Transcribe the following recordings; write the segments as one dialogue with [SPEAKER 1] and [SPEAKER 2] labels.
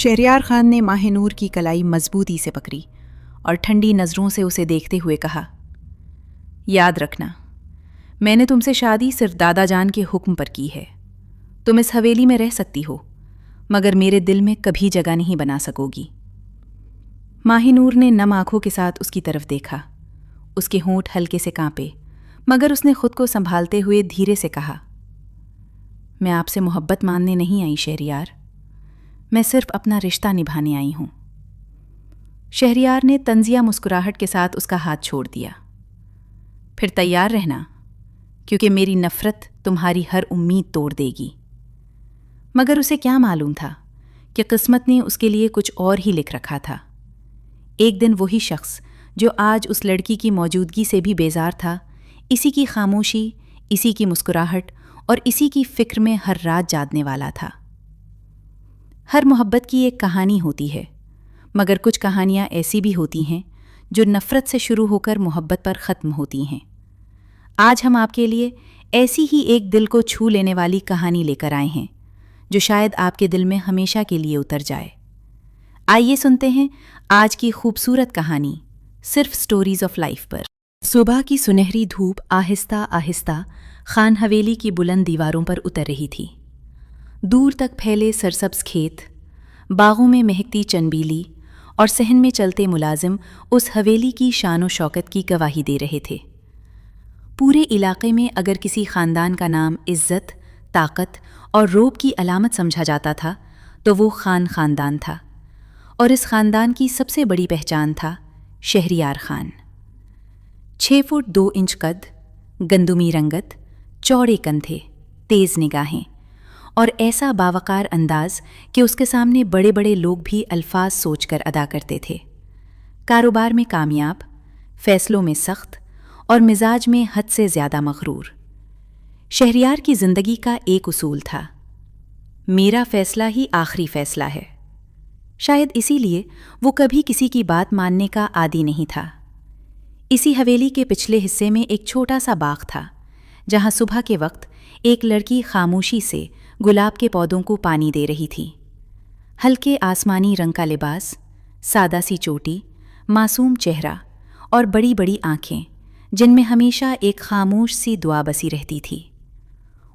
[SPEAKER 1] شہریار خان نے ماہ نور کی کلائی مضبوطی سے پکڑی اور ٹھنڈی نظروں سے اسے دیکھتے ہوئے کہا، یاد رکھنا، میں نے تم سے شادی صرف دادا جان کے حکم پر کی ہے۔ تم اس حویلی میں رہ سکتی ہو، مگر میرے دل میں کبھی جگہ نہیں بنا سکو گی۔ ماہ نور نے نم آنکھوں کے ساتھ اس کی طرف دیکھا۔ اس کے ہونٹ ہلکے سے کانپے، مگر اس نے خود کو سنبھالتے ہوئے دھیرے سے کہا، میں آپ سے محبت ماننے نہیں آئی شہریار، میں صرف اپنا رشتہ نبھانے آئی ہوں۔ شہریار نے طنزیہ مسکراہٹ کے ساتھ اس کا ہاتھ چھوڑ دیا۔ پھر تیار رہنا، کیونکہ میری نفرت تمہاری ہر امید توڑ دے گی۔ مگر اسے کیا معلوم تھا کہ قسمت نے اس کے لیے کچھ اور ہی لکھ رکھا تھا۔ ایک دن وہی شخص جو آج اس لڑکی کی موجودگی سے بھی بیزار تھا، اسی کی خاموشی، اسی کی مسکراہٹ اور اسی کی فکر میں ہر رات جاگنے والا تھا۔ ہر محبت کی ایک کہانی ہوتی ہے، مگر کچھ کہانیاں ایسی بھی ہوتی ہیں جو نفرت سے شروع ہو کر محبت پر ختم ہوتی ہیں۔ آج ہم آپ کے لیے ایسی ہی ایک دل کو چھو لینے والی کہانی لے کر آئے ہیں، جو شاید آپ کے دل میں ہمیشہ کے لیے اتر جائے۔ آئیے سنتے ہیں آج کی خوبصورت کہانی، صرف سٹوریز آف لائف پر۔ صبح کی سنہری دھوپ آہستہ آہستہ خان حویلی کی بلند دیواروں پر اتر رہی تھی۔ دور تک پھیلے سرسبز کھیت، باغوں میں مہکتی چنبیلی اور صحن میں چلتے ملازم اس حویلی کی شان و شوکت کی گواہی دے رہے تھے۔ پورے علاقے میں اگر کسی خاندان کا نام عزت، طاقت اور رعب کی علامت سمجھا جاتا تھا تو وہ خان خاندان تھا، اور اس خاندان کی سب سے بڑی پہچان تھا شہریار خان۔ 6 فٹ 2 انچ قد، گندمی رنگت، چوڑے کندھے، تیز نگاہیں اور ایسا باوقار انداز کہ اس کے سامنے بڑے بڑے لوگ بھی الفاظ سوچ کر ادا کرتے تھے۔ کاروبار میں کامیاب، فیصلوں میں سخت اور مزاج میں حد سے زیادہ مغرور۔ شہریار کی زندگی کا ایک اصول تھا، میرا فیصلہ ہی آخری فیصلہ ہے۔ شاید اسی لیے وہ کبھی کسی کی بات ماننے کا عادی نہیں تھا۔ اسی حویلی کے پچھلے حصے میں ایک چھوٹا سا باغ تھا، جہاں صبح کے وقت ایک لڑکی خاموشی سے گلاب کے پودوں کو پانی دے رہی تھی۔ ہلکے آسمانی رنگ کا لباس، سادہ سی چوٹی، معصوم چہرہ اور بڑی بڑی آنکھیں جن میں ہمیشہ ایک خاموش سی دعا بسی رہتی تھی۔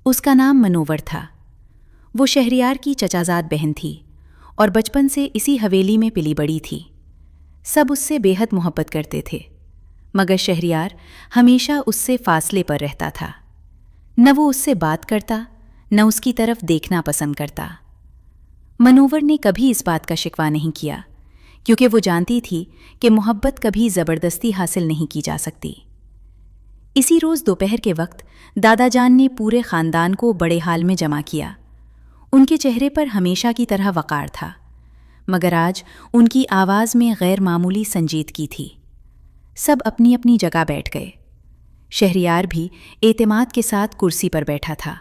[SPEAKER 1] اس کا نام منور تھا۔ وہ شہریار کی چچازاد بہن تھی اور بچپن سے اسی حویلی میں پلی بڑی تھی۔ سب اس سے بے حد محبت کرتے تھے، مگر شہریار ہمیشہ اس سے فاصلے پر رہتا تھا۔ نہ وہ اس سے بات کرتا، نہ اس کی طرف دیکھنا پسند کرتا۔ منور نے کبھی اس بات کا شکوہ نہیں کیا، کیونکہ وہ جانتی تھی کہ محبت کبھی زبردستی حاصل نہیں کی جا سکتی۔ اسی روز دوپہر کے وقت دادا جان نے پورے خاندان کو بڑے ہال میں جمع کیا۔ ان کے چہرے پر ہمیشہ کی طرح وقار تھا، مگر آج ان کی آواز میں غیر معمولی سنجیدگی تھی۔ سب اپنی اپنی جگہ بیٹھ گئے۔ شہریار بھی اعتماد کے ساتھ کرسی پر بیٹھا تھا۔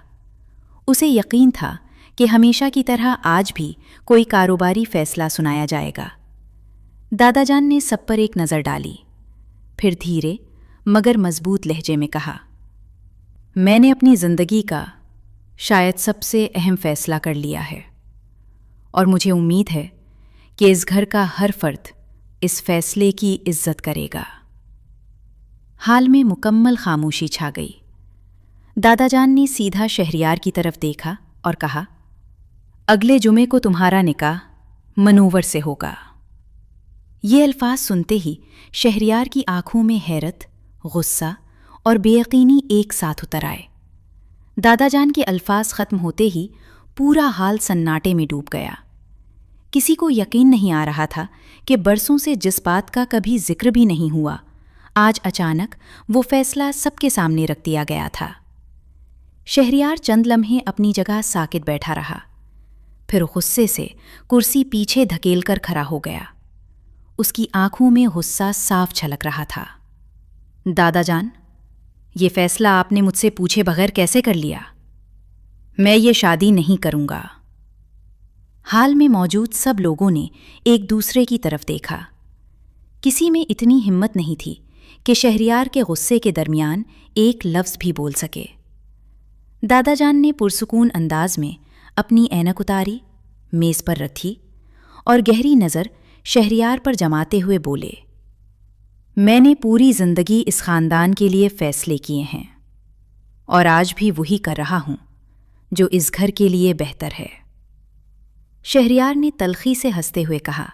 [SPEAKER 1] اسے یقین تھا کہ ہمیشہ کی طرح آج بھی کوئی کاروباری فیصلہ سنایا جائے گا۔ دادا جان نے سب پر ایک نظر ڈالی، پھر دھیرے مگر مضبوط لہجے میں کہا، میں نے اپنی زندگی کا شاید سب سے اہم فیصلہ کر لیا ہے، اور مجھے امید ہے کہ اس گھر کا ہر فرد اس فیصلے کی عزت کرے گا۔ حال میں مکمل خاموشی چھا گئی۔ دادا جان نے سیدھا شہریار کی طرف دیکھا اور کہا، اگلے جمعے کو تمہارا نکاح منور سے ہوگا۔ یہ الفاظ سنتے ہی شہریار کی آنکھوں میں حیرت، غصہ اور بے یقینی ایک ساتھ اتر آئے۔ دادا جان کے الفاظ ختم ہوتے ہی پورا حال سناٹے میں ڈوب گیا۔ کسی کو یقین نہیں آ رہا تھا کہ برسوں سے جس بات کا کبھی ذکر بھی نہیں ہوا، آج اچانک وہ فیصلہ سب کے سامنے رکھ دیا گیا تھا۔ شہریار چند لمحے اپنی جگہ ساکت بیٹھا رہا، پھر غصے سے کرسی پیچھے دھکیل کر کھڑا ہو گیا۔ اس کی آنکھوں میں غصہ صاف جھلک رہا تھا۔ دادا جان، یہ فیصلہ آپ نے مجھ سے پوچھے بغیر کیسے کر لیا؟ میں یہ شادی نہیں کروں گا۔ حال میں موجود سب لوگوں نے ایک دوسرے کی طرف دیکھا۔ کسی میں اتنی ہمت نہیں تھی کہ شہریار کے غصے کے درمیان ایک لفظ بھی بول سکے۔ دادا جان نے پرسکون انداز میں اپنی اینک اتاری، میز پر رکھی اور گہری نظر شہریار پر جماتے ہوئے بولے، میں نے پوری زندگی اس خاندان کے لیے فیصلے کیے ہیں اور آج بھی وہی کر رہا ہوں جو اس گھر کے لیے بہتر ہے۔ شہریار نے تلخی سے ہنستے ہوئے کہا،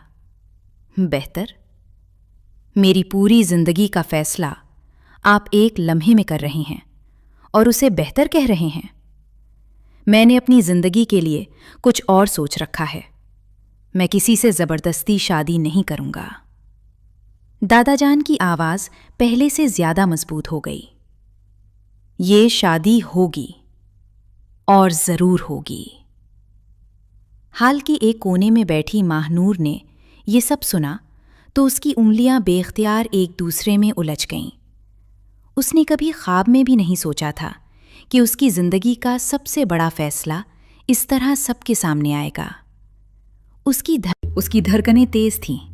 [SPEAKER 1] بہتر؟ میری پوری زندگی کا فیصلہ آپ ایک لمحے میں کر رہے ہیں اور اسے بہتر کہہ رہے ہیں؟ میں نے اپنی زندگی کے لیے کچھ اور سوچ رکھا ہے۔ میں کسی سے زبردستی شادی نہیں کروں گا۔ دادا جان کی آواز پہلے سے زیادہ مضبوط ہو گئی۔ یہ شادی ہوگی اور ضرور ہوگی۔ حال کے ایک کونے میں بیٹھی ماہ نور نے یہ سب سنا تو اس کی انگلیاں بے اختیار ایک دوسرے میں الجھ گئیں۔ اس نے کبھی خواب میں بھی نہیں سوچا تھا کہ اس کی زندگی کا سب سے بڑا فیصلہ اس طرح سب کے سامنے آئے گا۔ اس کی دھڑکنیں تیز تھیں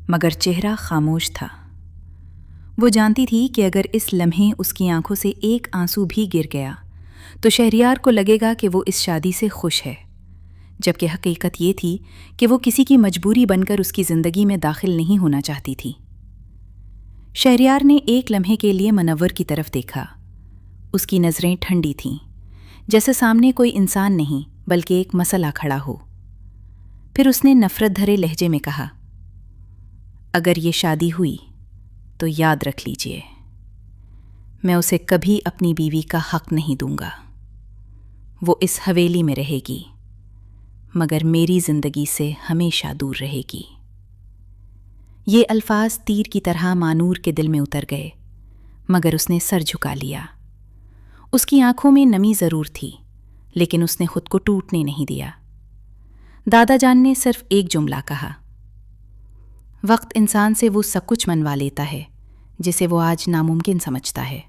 [SPEAKER 1] مگر چہرہ خاموش تھا۔ وہ جانتی تھی کہ اگر اس لمحے اس کی آنکھوں سے ایک آنسو بھی گر گیا تو شہریار کو لگے گا کہ وہ اس شادی سے خوش ہے، جبکہ حقیقت یہ تھی کہ وہ کسی کی مجبوری بن کر اس کی زندگی میں داخل نہیں ہونا چاہتی تھی۔ شہریار نے ایک لمحے کے لیے منور کی طرف دیکھا۔ اس کی نظریں ٹھنڈی تھیں، جیسے سامنے کوئی انسان نہیں بلکہ ایک مسئلہ کھڑا ہو۔ پھر اس نے نفرت بھرے لہجے میں کہا، اگر یہ شادی ہوئی تو یاد رکھ لیجئے، میں اسے کبھی اپنی بیوی کا حق نہیں دوں گا۔ وہ اس حویلی میں رہے گی مگر میری زندگی سے ہمیشہ دور رہے گی۔ یہ الفاظ تیر کی طرح مانور کے دل میں اتر گئے مگر اس نے سر جھکا لیا۔ اس کی آنکھوں میں نمی ضرور تھی لیکن اس نے خود کو ٹوٹنے نہیں دیا۔ دادا جان نے صرف ایک جملہ کہا، وقت انسان سے وہ سب کچھ منوا لیتا ہے جسے وہ آج ناممکن سمجھتا ہے۔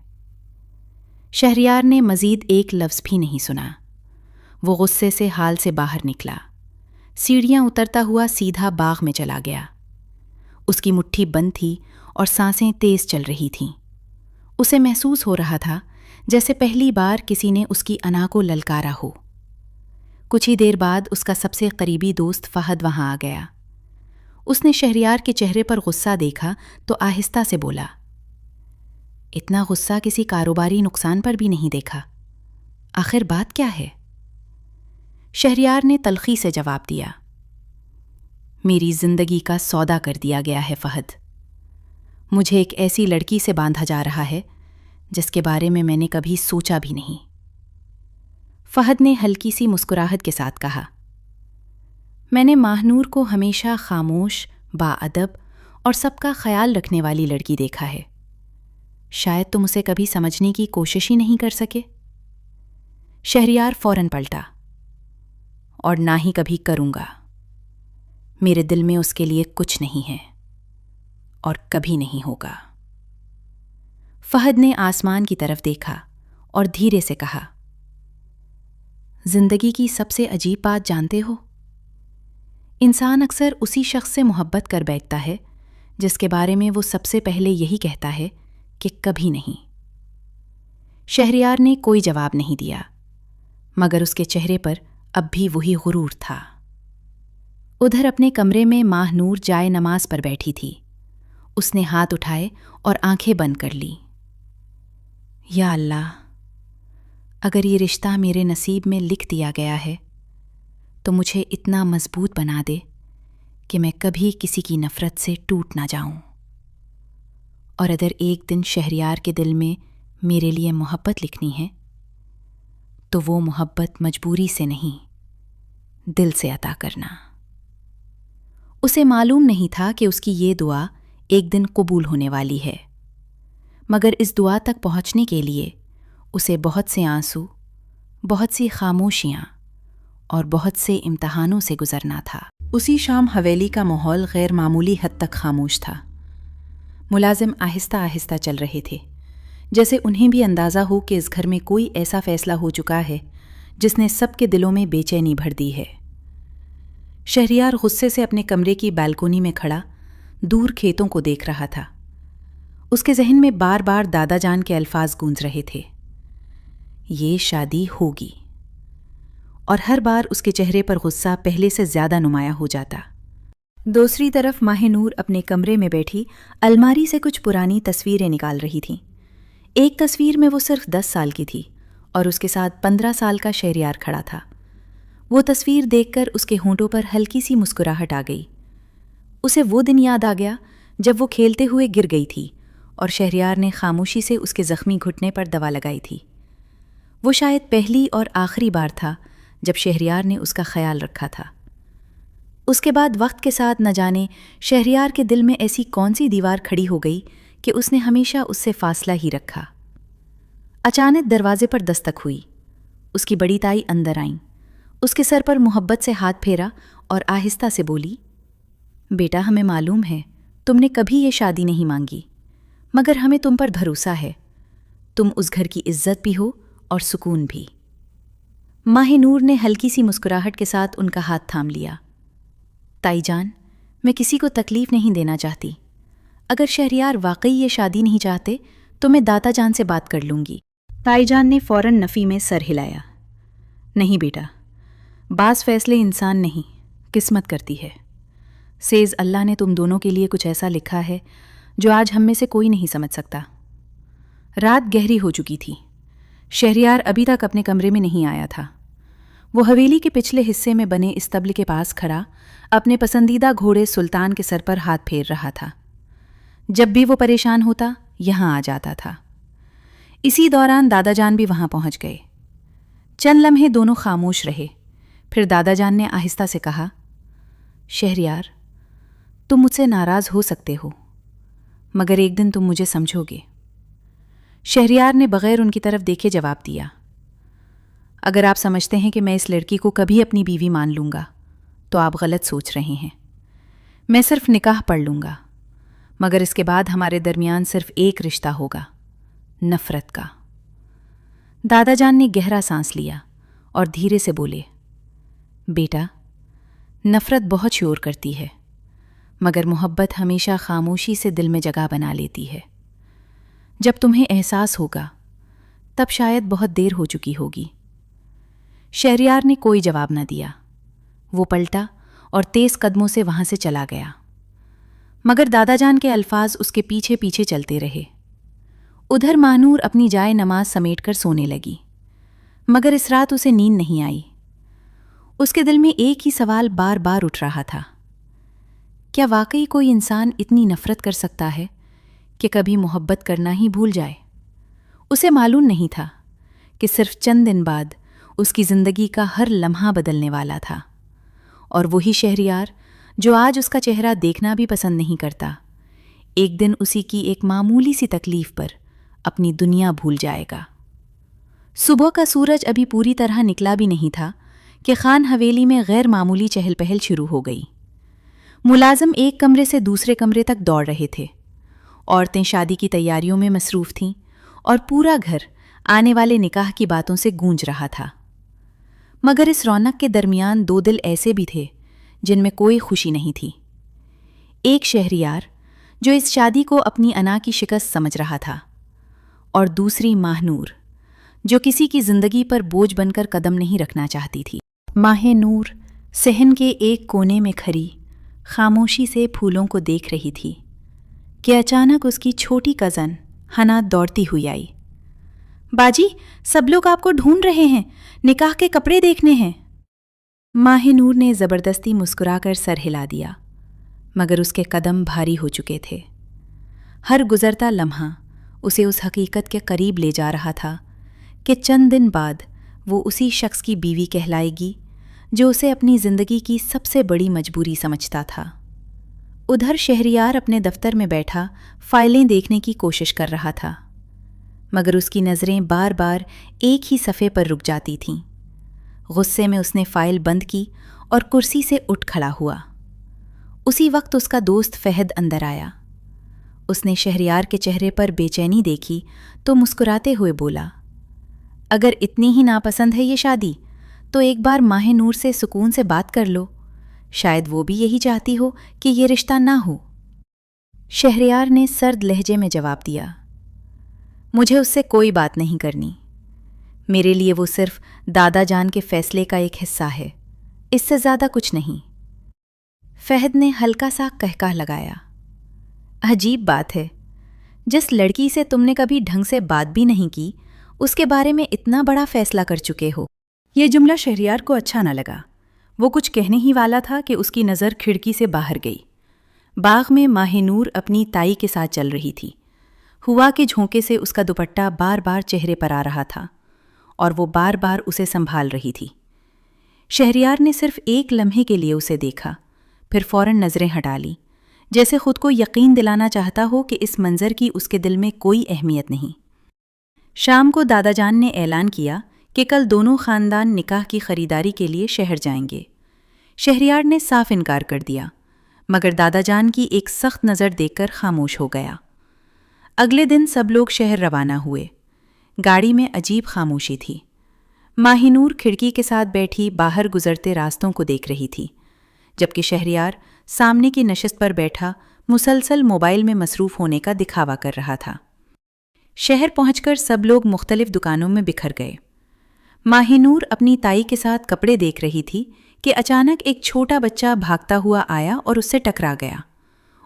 [SPEAKER 1] شہریار نے مزید ایک لفظ بھی نہیں سنا۔ وہ غصے سے حال سے باہر نکلا، سیڑھیاں اترتا ہوا سیدھا باغ میں چلا گیا۔ اس کی مٹھی بند تھی اور سانسیں تیز چل رہی تھیں۔ اسے محسوس ہو رہا تھا جیسے پہلی بار کسی نے اس کی انا کو للکارا ہو۔ کچھ ہی دیر بعد اس کا سب سے قریبی دوست فہد وہاں آ گیا۔ اس نے شہریار کے چہرے پر غصہ دیکھا تو آہستہ سے بولا، اتنا غصہ کسی کاروباری نقصان پر بھی نہیں دیکھا، آخر بات کیا ہے؟ شہریار نے تلخی سے جواب دیا، میری زندگی کا سودا کر دیا گیا ہے فہد۔ مجھے ایک ایسی لڑکی سے باندھا جا رہا ہے جس کے بارے میں نے کبھی سوچا بھی نہیں۔ فہد نے ہلکی سی مسکراہٹ کے ساتھ کہا، میں نے ماہ نور کو ہمیشہ خاموش، باادب اور سب کا خیال رکھنے والی لڑکی دیکھا ہے۔ شاید تم اسے کبھی سمجھنے کی کوشش ہی نہیں کر سکے۔ شہریار فوراً پلٹا، اور نہ ہی کبھی کروں گا۔ میرے دل میں اس کے لیے کچھ نہیں ہے اور کبھی نہیں ہوگا۔ فہد نے آسمان کی طرف دیکھا اور دھیرے سے کہا، زندگی کی سب سے عجیب بات جانتے ہو؟ انسان اکثر اسی شخص سے محبت کر بیٹھتا ہے جس کے بارے میں وہ سب سے پہلے یہی کہتا ہے کہ کبھی نہیں۔ شہریار نے کوئی جواب نہیں دیا مگر اس کے چہرے پر اب بھی وہی غرور تھا۔ ادھر اپنے کمرے میں ماہ نور جائے نماز پر بیٹھی تھی۔ اس نے ہاتھ اٹھائے اور آنکھیں بند کر لی۔ یا اللہ، اگر یہ رشتہ میرے نصیب میں لکھ دیا گیا ہے تو مجھے اتنا مضبوط بنا دے کہ میں کبھی کسی کی نفرت سے ٹوٹ نہ جاؤں۔ اور اگر ایک دن شہریار کے دل میں میرے لیے محبت لکھنی ہے تو وہ محبت مجبوری سے نہیں، دل سے عطا کرنا۔ اسے معلوم نہیں تھا کہ اس کی یہ دعا ایک دن قبول ہونے والی ہے، مگر اس دعا تک پہنچنے کے لیے اسے بہت سے آنسو، بہت سی خاموشیاں اور بہت سے امتحانوں سے گزرنا تھا۔ اسی شام حویلی کا ماحول غیر معمولی حد تک خاموش تھا۔ ملازم آہستہ آہستہ چل رہے تھے، جیسے انہیں بھی اندازہ ہو کہ اس گھر میں کوئی ایسا فیصلہ ہو چکا ہے جس نے سب کے دلوں میں بے چینی بھر دی ہے۔ شہریار غصے سے اپنے کمرے کی بالکونی میں کھڑا دور کھیتوں کو دیکھ رہا تھا۔ اس کے ذہن میں بار بار دادا جان کے الفاظ گونج رہے تھے، یہ شادی ہوگی، اور ہر بار اس کے چہرے پر غصہ پہلے سے زیادہ نمایاں ہو جاتا۔ دوسری طرف ماہ نور اپنے کمرے میں بیٹھی الماری سے کچھ پرانی تصویریں نکال رہی تھیں۔ ایک تصویر میں وہ صرف 10 سال کی تھی اور اس کے ساتھ 15 سال کا شہریار کھڑا تھا۔ وہ تصویر دیکھ کر اس کے ہونٹوں پر ہلکی سی مسکراہٹ آ گئی۔ اسے وہ دن یاد آ گیا جب وہ کھیلتے ہوئے گر گئی تھی اور شہریار نے خاموشی سے اس کے زخمی گھٹنے پر دوا لگائی تھی۔ وہ شاید پہلی اور آخری بار تھا جب شہریار نے اس کا خیال رکھا تھا۔ اس کے بعد وقت کے ساتھ نہ جانے شہریار کے دل میں ایسی کون سی دیوار کھڑی ہو گئی کہ اس نے ہمیشہ اس سے فاصلہ ہی رکھا۔ اچانک دروازے پر دستک ہوئی۔ اس کی بڑی تائی اندر آئیں۔ اس کے سر پر محبت سے ہاتھ پھیرا اور آہستہ سے بولی، بیٹا ہمیں معلوم ہے تم نے کبھی یہ شادی نہیں مانگی، مگر ہمیں تم پر بھروسہ ہے۔ تم اس گھر کی عزت بھی ہو اور سکون بھی۔ ماہ نور نے ہلکی سی مسکراہٹ کے ساتھ ان کا ہاتھ تھام لیا۔ تائی جان، میں کسی کو تکلیف نہیں دینا چاہتی۔ اگر شہریار واقعی یہ شادی نہیں چاہتے تو میں داتا جان سے بات کر لوں گی۔ تائی جان نے فوراً نفی میں سر ہلایا۔ نہیں بیٹا، بعض فیصلے انسان نہیں قسمت کرتی ہے۔ سیز اللہ نے تم دونوں کے لیے کچھ ایسا لکھا ہے جو آج ہم میں سے کوئی نہیں سمجھ سکتا۔ رات گہری ہو چکی تھی۔ شہریار ابھی تک اپنے کمرے میں نہیں آیا تھا۔ وہ حویلی کے پچھلے حصے میں بنے استبل کے پاس کھڑا اپنے پسندیدہ گھوڑے سلطان کے سر پر ہاتھ پھیر رہا تھا۔ جب بھی وہ پریشان ہوتا یہاں آ جاتا تھا۔ اسی دوران دادا جان بھی وہاں پہنچ گئے۔ چند لمحے دونوں خاموش رہے، پھر دادا جان نے آہستہ سے کہا، شہریار، تم مجھ سے ناراض ہو سکتے ہو، مگر ایک دن تم مجھے سمجھو گے۔ شہریار نے بغیر ان کی طرف دیکھے جواب دیا، اگر آپ سمجھتے ہیں کہ میں اس لڑکی کو کبھی اپنی بیوی مان لوں گا تو آپ غلط سوچ رہے ہیں۔ میں صرف نکاح پڑھ لوں گا، مگر اس کے بعد ہمارے درمیان صرف ایک رشتہ ہوگا، نفرت کا۔ دادا جان نے گہرا سانس لیا اور دھیرے سے بولے، بیٹا، نفرت بہت شور کرتی ہے، مگر محبت ہمیشہ خاموشی سے دل میں جگہ بنا لیتی ہے۔ جب تمہیں احساس ہوگا تب شاید بہت دیر ہو چکی ہوگی۔ شہریار نے کوئی جواب نہ دیا۔ وہ پلٹا اور تیز قدموں سے وہاں سے چلا گیا، مگر دادا جان کے الفاظ اس کے پیچھے پیچھے چلتے رہے۔ ادھر ماہ نور اپنی جائے نماز سمیٹ کر سونے لگی، مگر اس رات اسے نیند نہیں آئی۔ اس کے دل میں ایک ہی سوال بار بار اٹھ رہا تھا، کیا واقعی کوئی انسان اتنی نفرت کر سکتا ہے کہ کبھی محبت کرنا ہی بھول جائے؟ اسے معلوم نہیں تھا کہ صرف چند دن بعد اس کی زندگی کا ہر لمحہ بدلنے والا تھا، اور وہی شہریار جو آج اس کا چہرہ دیکھنا بھی پسند نہیں کرتا، ایک دن اسی کی ایک معمولی سی تکلیف پر اپنی دنیا بھول جائے گا۔ صبح کا سورج ابھی پوری طرح نکلا بھی نہیں تھا کہ خان حویلی میں غیر معمولی چہل پہل شروع ہو گئی۔ ملازم ایک کمرے سے دوسرے کمرے تک دوڑ رہے تھے۔ عورتیں شادی کی تیاریوں میں مصروف تھیں اور پورا گھر آنے والے نکاح کی باتوں سے گونج رہا تھا۔ مگر اس رونق کے درمیان دو دل ایسے بھی تھے جن میں کوئی خوشی نہیں تھی۔ ایک شہریار جو اس شادی کو اپنی انا کی شکست سمجھ رہا تھا، اور دوسری ماہ نور جو کسی کی زندگی پر بوجھ بن کر قدم نہیں رکھنا چاہتی تھی۔ ماہ نور صحن کے ایک کونے میں کھڑی خاموشی سے پھولوں کو دیکھ رہی تھی کہ اچانک اس کی چھوٹی کزن حنا دوڑتی ہوئی آئی۔ باجی، سب لوگ آپ کو ڈھونڈ رہے ہیں، نکاح کے کپڑے دیکھنے ہیں۔ ماہ نور نے زبردستی مسکرا کر سر ہلا دیا، مگر اس کے قدم بھاری ہو چکے تھے۔ ہر گزرتا لمحہ اسے اس حقیقت کے قریب لے جا رہا تھا کہ چند دن بعد وہ اسی شخص کی بیوی کہلائے گی جو اسے اپنی زندگی کی سب سے بڑی مجبوری سمجھتا تھا۔ ادھر شہریار اپنے دفتر میں بیٹھا فائلیں دیکھنے کی کوشش کر رہا تھا، مگر اس کی نظریں بار بار ایک ہی صفحے پر رک جاتی تھیں۔ غصے میں اس نے فائل بند کی اور کرسی سے اٹھ کھڑا ہوا۔ اسی وقت اس کا دوست فہد اندر آیا۔ اس نے شہریار کے چہرے پر بے چینی دیکھی تو مسکراتے ہوئے بولا، اگر اتنی ہی ناپسند ہے یہ شادی تو ایک بار ماہ نور سے سکون سے بات کر لو، شاید وہ بھی یہی چاہتی ہو کہ یہ رشتہ نہ ہو۔ شہریار نے سرد لہجے میں جواب دیا، مجھے اس سے کوئی بات نہیں کرنی، میرے لیے وہ صرف دادا جان کے فیصلے کا ایک حصہ ہے، اس سے زیادہ کچھ نہیں۔ فہد نے ہلکا سا کہکہ لگایا۔ عجیب بات ہے، جس لڑکی سے تم نے کبھی ڈھنگ سے بات بھی نہیں کی اس کے بارے میں اتنا بڑا فیصلہ کر چکے ہو۔ یہ جملہ شہریار کو اچھا نہ لگا۔ وہ کچھ کہنے ہی والا تھا کہ اس کی نظر کھڑکی سے باہر گئی۔ باغ میں ماہ نور اپنی تائی کے ساتھ چل رہی تھی۔ ہوا کے جھونکے سے اس کا دوپٹہ بار بار چہرے پر آ رہا تھا اور وہ بار بار اسے سنبھال رہی تھی۔ شہریار نے صرف ایک لمحے کے لیے اسے دیکھا، پھر فوراً نظریں ہٹا لی، جیسے خود کو یقین دلانا چاہتا ہو کہ اس منظر کی اس کے دل میں کوئی اہمیت نہیں۔ شام کو دادا جان نے اعلان کیا کہ کل دونوں خاندان نکاح کی خریداری کے لیے شہر جائیں گے۔ شہریار نے صاف انکار کر دیا، مگر دادا جان کی ایک سخت نظر دیکھ کر خاموش ہو گیا۔ اگلے دن سب لوگ شہر روانہ ہوئے۔ گاڑی میں عجیب خاموشی تھی۔ ماہ نور کھڑکی کے ساتھ بیٹھی باہر گزرتے راستوں کو دیکھ رہی تھی، جبکہ شہریار سامنے کی نشست پر بیٹھا مسلسل موبائل میں مصروف ہونے کا دکھاوا کر رہا تھا۔ شہر پہنچ کر سب لوگ مختلف دکانوں میں بکھر گئے۔ ماہ نور اپنی تائی کے ساتھ کپڑے دیکھ رہی تھی کہ اچانک ایک چھوٹا بچہ بھاگتا ہوا آیا اور اس سے ٹکرا گیا۔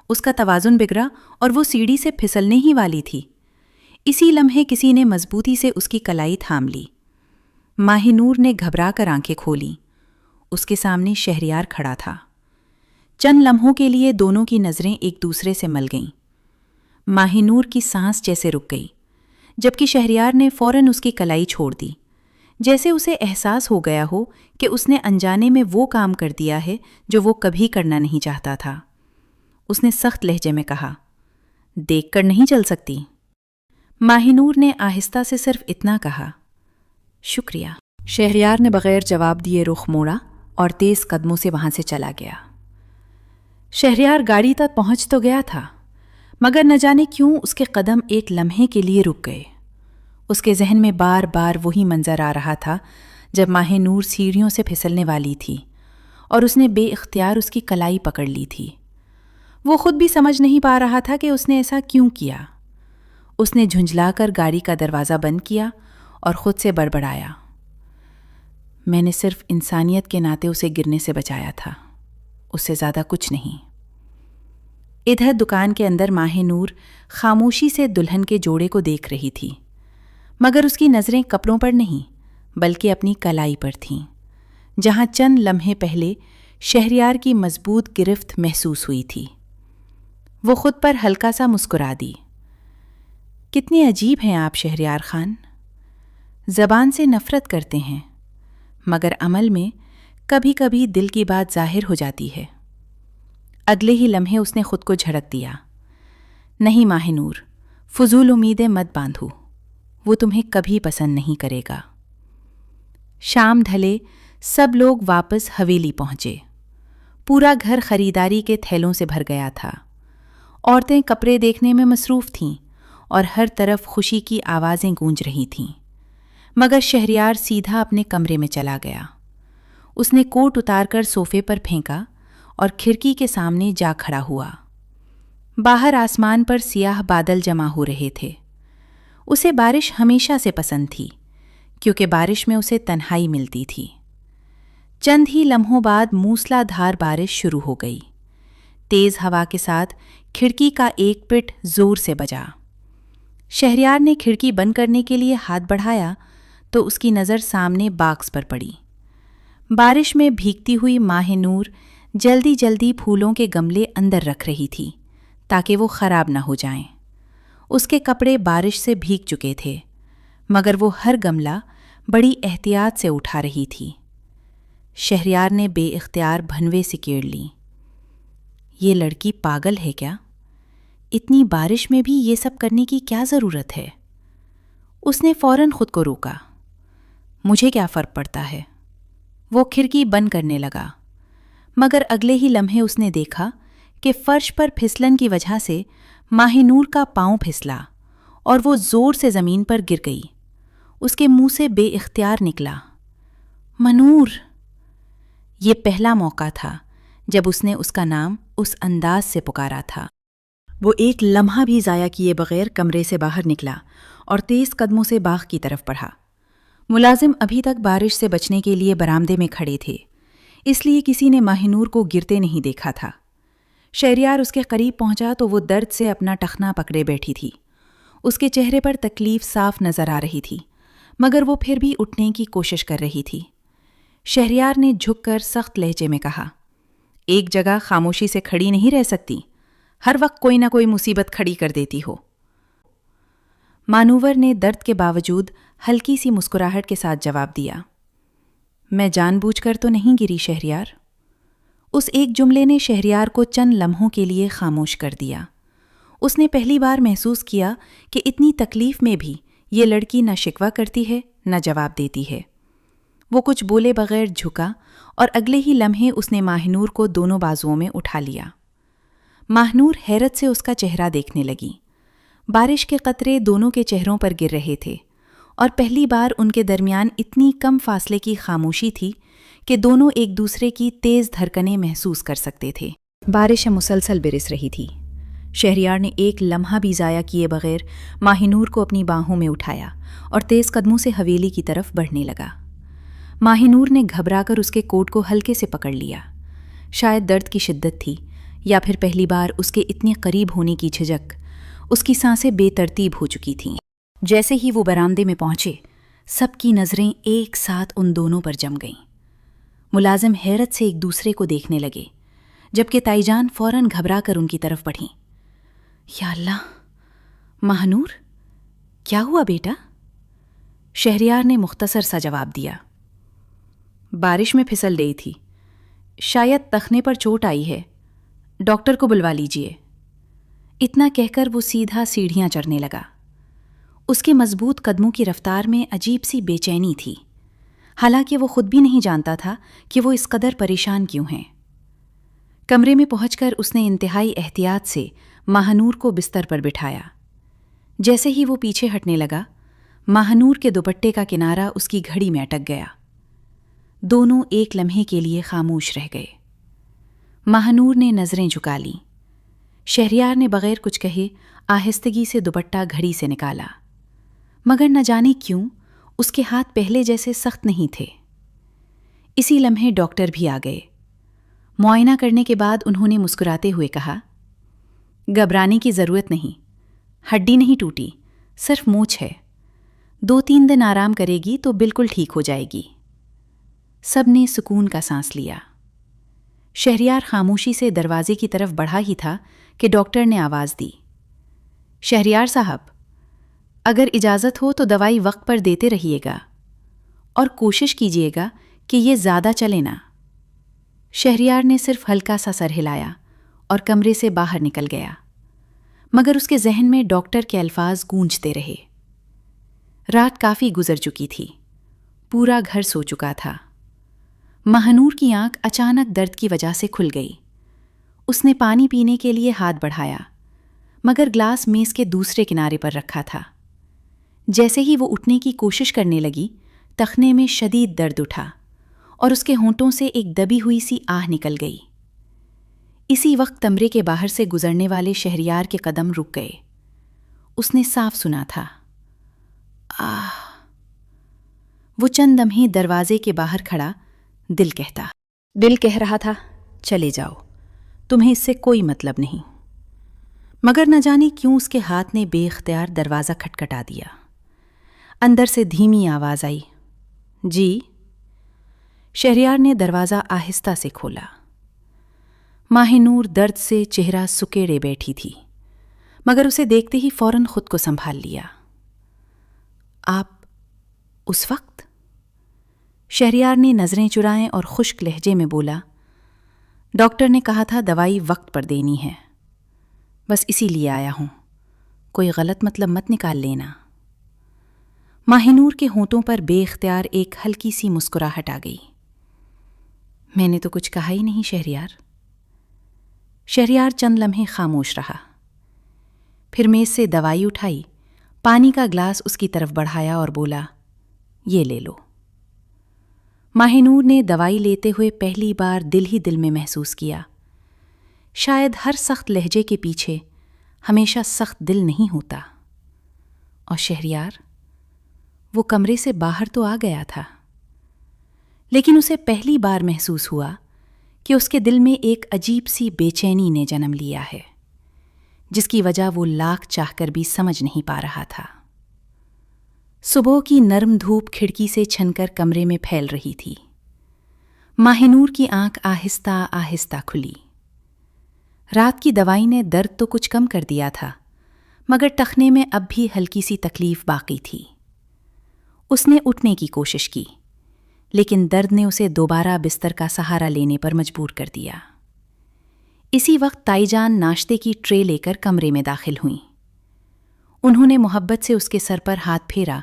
[SPEAKER 1] اس کا توازن بگڑا اور وہ سیڑھی سے پھسلنے ہی والی تھی۔ اسی لمحے کسی نے مضبوطی سے اس کی کلائی تھام لی۔ ماہ نور نے گھبرا کر آنکھیں کھولیں۔ اس کے سامنے شہریار کھڑا تھا۔ چند لمحوں کے لیے دونوں کی نظریں ایک دوسرے سے مل گئیں۔ ماہ نور کی سانس جیسے رک گئی، جبکہ شہریار نے فوراً اس کی کلائی چھوڑ دی، جیسے اسے احساس ہو گیا ہو کہ اس نے انجانے میں وہ کام کر دیا ہے جو وہ کبھی کرنا نہیں چاہتا تھا۔ اس نے سخت لہجے میں کہا، دیکھ کر نہیں چل سکتی؟ ماہ نور نے آہستہ سے صرف اتنا کہا، شکریہ۔ شہریار نے بغیر جواب دیے رخ موڑا اور تیز قدموں سے وہاں سے چلا گیا۔ شہریار گاڑی تک پہنچ تو گیا تھا، مگر نہ جانے کیوں اس کے قدم ایک لمحے کے لیے رک گئے۔ اس کے ذہن میں بار بار وہی منظر آ رہا تھا جب ماہ نور سیڑھیوں سے پھسلنے والی تھی اور اس نے بے اختیار اس کی کلائی پکڑ لی تھی۔ وہ خود بھی سمجھ نہیں پا رہا تھا کہ اس نے ایسا کیوں کیا۔ اس نے جھنجھلا کر گاڑی کا دروازہ بند کیا اور خود سے بڑبڑایا، میں نے صرف انسانیت کے ناطے اسے گرنے سے بچایا تھا، اس سے زیادہ کچھ نہیں۔ ادھر دکان کے اندر ماہ نور خاموشی سے دلہن کے جوڑے کو دیکھ رہی تھی، مگر اس کی نظریں کپڑوں پر نہیں بلکہ اپنی کلائی پر تھیں، جہاں چند لمحے پہلے شہریار کی مضبوط گرفت محسوس ہوئی تھی۔ وہ خود پر ہلکا سا مسکرا دی۔ کتنے عجیب ہیں آپ شہریار خان، زبان سے نفرت کرتے ہیں مگر عمل میں کبھی کبھی دل کی بات ظاہر ہو جاتی ہے۔ اگلے ہی لمحے اس نے خود کو جھڑک دیا، نہیں ماہ نور، فضول امیدیں مت باندھو، وہ تمہیں کبھی پسند نہیں کرے گا۔ شام ڈھلے سب لوگ واپس حویلی پہنچے۔ پورا گھر خریداری کے تھیلوں سے بھر گیا تھا۔ عورتیں کپڑے دیکھنے میں مصروف تھیں اور ہر طرف خوشی کی آوازیں گونج رہی تھیں، مگر شہریار سیدھا اپنے کمرے میں چلا گیا۔ اس نے کوٹ اتار کر صوفے پر پھینکا اور کھڑکی کے سامنے جا کھڑا ہوا۔ باہر آسمان پر سیاہ بادل جمع ہو رہے تھے۔ اسے بارش ہمیشہ سے پسند تھی، کیونکہ بارش میں اسے تنہائی ملتی تھی۔ چند ہی لمحوں بعد موسلا دھار بارش شروع ہو گئی۔ تیز ہوا کے ساتھ کھڑکی کا ایک پٹ زور سے بجا۔ شہریار نے کھڑکی بند کرنے کے لیے ہاتھ بڑھایا تو اس کی نظر سامنے باکس پر پڑی۔ بارش میں بھیگتی ہوئی ماہ نور جلدی جلدی پھولوں کے گملے اندر رکھ رہی تھی تاکہ وہ خراب نہ ہو جائیں۔ اس کے کپڑے بارش سے بھیگ چکے تھے، مگر وہ ہر گملہ بڑی احتیاط سے اٹھا رہی تھی۔ شہریار نے بے اختیار بھنوے سکیڑ لی۔ یہ لڑکی پاگل ہے کیا؟ اتنی بارش میں بھی یہ سب کرنے کی کیا ضرورت ہے؟ اس نے فوراً خود کو روکا۔ مجھے کیا فرق پڑتا ہے؟ وہ کھڑکی بند کرنے لگا، مگر اگلے ہی لمحے اس نے دیکھا کہ فرش پر پھسلن کی وجہ سے ماہ نور کا پاؤں پھسلا اور وہ زور سے زمین پر گر گئی۔ اس کے منہ سے بے اختیار نکلا، منور۔ یہ پہلا موقع تھا جب اس نے اس کا نام اس انداز سے پکارا تھا۔ وہ ایک لمحہ بھی ضائع کیے بغیر کمرے سے باہر نکلا اور تیز قدموں سے باغ کی طرف بڑھا۔ ملازم ابھی تک بارش سے بچنے کے لیے برآمدے میں کھڑے تھے، اس لیے کسی نے ماہ نور کو گرتے نہیں دیکھا تھا۔ شہریار اس کے قریب پہنچا تو وہ درد سے اپنا ٹخنا پکڑے بیٹھی تھی۔ اس کے چہرے پر تکلیف صاف نظر آ رہی تھی، مگر وہ پھر بھی اٹھنے کی کوشش کر رہی تھی۔ شہریار نے جھک کر سخت لہجے میں کہا، ایک جگہ خاموشی سے کھڑی نہیں رہ سکتی، ہر وقت کوئی نہ کوئی مصیبت کھڑی کر دیتی ہو۔ مانور نے درد کے باوجود ہلکی سی مسکراہٹ کے ساتھ جواب دیا، میں جان بوجھ کر تو نہیں گری شہریار۔ اس ایک جملے نے شہریار کو چند لمحوں کے لیے خاموش کر دیا۔ اس نے پہلی بار محسوس کیا کہ اتنی تکلیف میں بھی یہ لڑکی نہ شکوہ کرتی ہے نہ جواب دیتی ہے۔ وہ کچھ بولے بغیر جھکا اور اگلے ہی لمحے اس نے ماہ نور کو دونوں بازوؤں میں اٹھا لیا۔ ماہ نور حیرت سے اس کا چہرہ دیکھنے لگی۔ بارش کے قطرے دونوں کے چہروں پر گر رہے تھے اور پہلی بار ان کے درمیان اتنی کم فاصلے کی خاموشی تھی کہ دونوں ایک دوسرے کی تیز دھڑکنیں محسوس کر سکتے تھے۔ بارش مسلسل برس رہی تھی۔ شہریار نے ایک لمحہ بھی ضائع کیے بغیر ماہ نور کو اپنی باہوں میں اٹھایا اور تیز قدموں سے حویلی کی طرف بڑھنے لگا۔ ماہ نور نے گھبرا کر اس کے کوٹ کو ہلکے سے پکڑ لیا۔ شاید درد کی شدت تھی یا پھر پہلی بار اس کے اتنے قریب ہونے کی جھجک، اس کی سانسیں بے ترتیب ہو چکی تھیں۔ جیسے ہی وہ برآمدے میں پہنچے، سب کی نظریں ایک ساتھ ان دونوں پر جم گئیں۔ ملازم حیرت سے ایک دوسرے کو دیکھنے لگے، جبکہ تائی جان فوراً گھبرا کر ان کی طرف بڑھیں۔ یا اللہ، ماہ نور، کیا ہوا بیٹا؟ شہریار نے مختصر سا جواب دیا، بارش میں پھسل گئی تھی، شاید تخنے پر چوٹ آئی ہے، ڈاکٹر کو بلوا لیجئے۔ اتنا کہہ کر وہ سیدھا سیڑھیاں چڑھنے لگا۔ اس کے مضبوط قدموں کی رفتار میں عجیب سی بے چینی تھی، حالانکہ وہ خود بھی نہیں جانتا تھا کہ وہ اس قدر پریشان کیوں ہیں۔ کمرے میں پہنچ کر اس نے انتہائی احتیاط سے ماہ نور کو بستر پر بٹھایا۔ جیسے ہی وہ پیچھے ہٹنے لگا، ماہ نور کے دوپٹے کا کنارہ اس کی گھڑی میں اٹک گیا۔ دونوں ایک لمحے کے لیے خاموش رہ گئے۔ ماہ نور نے نظریں جھکا لیں۔ شہریار نے بغیر کچھ کہے آہستگی سے دوپٹہ گھڑی سے نکالا، مگر نہ جانے کیوں اس کے ہاتھ پہلے جیسے سخت نہیں تھے۔ اسی لمحے ڈاکٹر بھی آ گئے۔ معائنہ کرنے کے بعد انہوں نے مسکراتے ہوئے کہا، گھبرانے کی ضرورت نہیں، ہڈی نہیں ٹوٹی، صرف مونچھ ہے، 2-3 دن آرام کرے گی تو بالکل ٹھیک ہو جائے گی۔ سب نے سکون کا سانس لیا۔ شہریار خاموشی سے دروازے کی طرف بڑھا ہی تھا کہ ڈاکٹر نے آواز دی، شہریار صاحب، اگر اجازت ہو تو دوائی وقت پر دیتے رہیے گا اور کوشش کیجیے گا کہ یہ زیادہ چلے نہ۔ شہریار نے صرف ہلکا سا سر ہلایا اور کمرے سے باہر نکل گیا، مگر اس کے ذہن میں ڈاکٹر کے الفاظ گونجتے رہے۔ رات کافی گزر چکی تھی، پورا گھر سو چکا تھا۔ ماہ نور کی آنکھ اچانک درد کی وجہ سے کھل گئی۔ اس نے پانی پینے کے لیے ہاتھ بڑھایا، مگر گلاس میز کے دوسرے کنارے پر رکھا تھا۔ جیسے ہی وہ اٹھنے کی کوشش کرنے لگی، ٹخنے میں شدید درد اٹھا اور اس کے ہونٹوں سے ایک دبی ہوئی سی آہ نکل گئی۔ اسی وقت کمرے کے باہر سے گزرنے والے شہریار کے قدم رک گئے۔ اس نے صاف سنا تھا، آہ۔ وہ چند لمحے دروازے کے باہر کھڑا دل کہہ رہا تھا، چلے جاؤ، تمہیں اس سے کوئی مطلب نہیں، مگر نہ جانے کیوں اس کے ہاتھ نے بے اختیار دروازہ کھٹکھٹا دیا۔ اندر سے دھیمی آواز آئی، جی؟ شہریار نے دروازہ آہستہ سے کھولا۔ ماہ نور درد سے چہرہ سکیڑے بیٹھی تھی، مگر اسے دیکھتے ہی فوراً خود کو سنبھال لیا۔ آپ اس وقت؟ شہریار نے نظریں چرائیں اور خشک لہجے میں بولا، ڈاکٹر نے کہا تھا دوائی وقت پر دینی ہے، بس اسی لیے آیا ہوں، کوئی غلط مطلب مت نکال لینا۔ ماہ نور کے ہونٹوں پر بے اختیار ایک ہلکی سی مسکراہٹ آ گئی۔ میں نے تو کچھ کہا ہی نہیں شہریار۔ شہریار چند لمحے خاموش رہا، پھر میز سے دوائی اٹھائی، پانی کا گلاس اس کی طرف بڑھایا اور بولا، یہ لے لو۔ ماہ نور نے دوائی لیتے ہوئے پہلی بار دل ہی دل میں محسوس کیا، شاید ہر سخت لہجے کے پیچھے ہمیشہ سخت دل نہیں ہوتا۔ اور شہریار، وہ کمرے سے باہر تو آ گیا تھا، لیکن اسے پہلی بار محسوس ہوا کہ اس کے دل میں ایک عجیب سی بے چینی نے جنم لیا ہے، جس کی وجہ وہ لاکھ چاہ کر بھی سمجھ نہیں پا رہا تھا۔ صبح کی نرم دھوپ کھڑکی سے چھن کر کمرے میں پھیل رہی تھی۔ ماہ نور کی آنکھ آہستہ آہستہ کھلی۔ رات کی دوائی نے درد تو کچھ کم کر دیا تھا، مگر ٹخنے میں اب بھی ہلکی سی تکلیف باقی تھی۔ اس نے اٹھنے کی کوشش کی، لیکن درد نے اسے دوبارہ بستر کا سہارا لینے پر مجبور کر دیا۔ اسی وقت تائی جان ناشتے کی ٹرے لے کر کمرے میں داخل ہوئیں۔ انہوں نے محبت سے اس کے سر پر ہاتھ پھیرا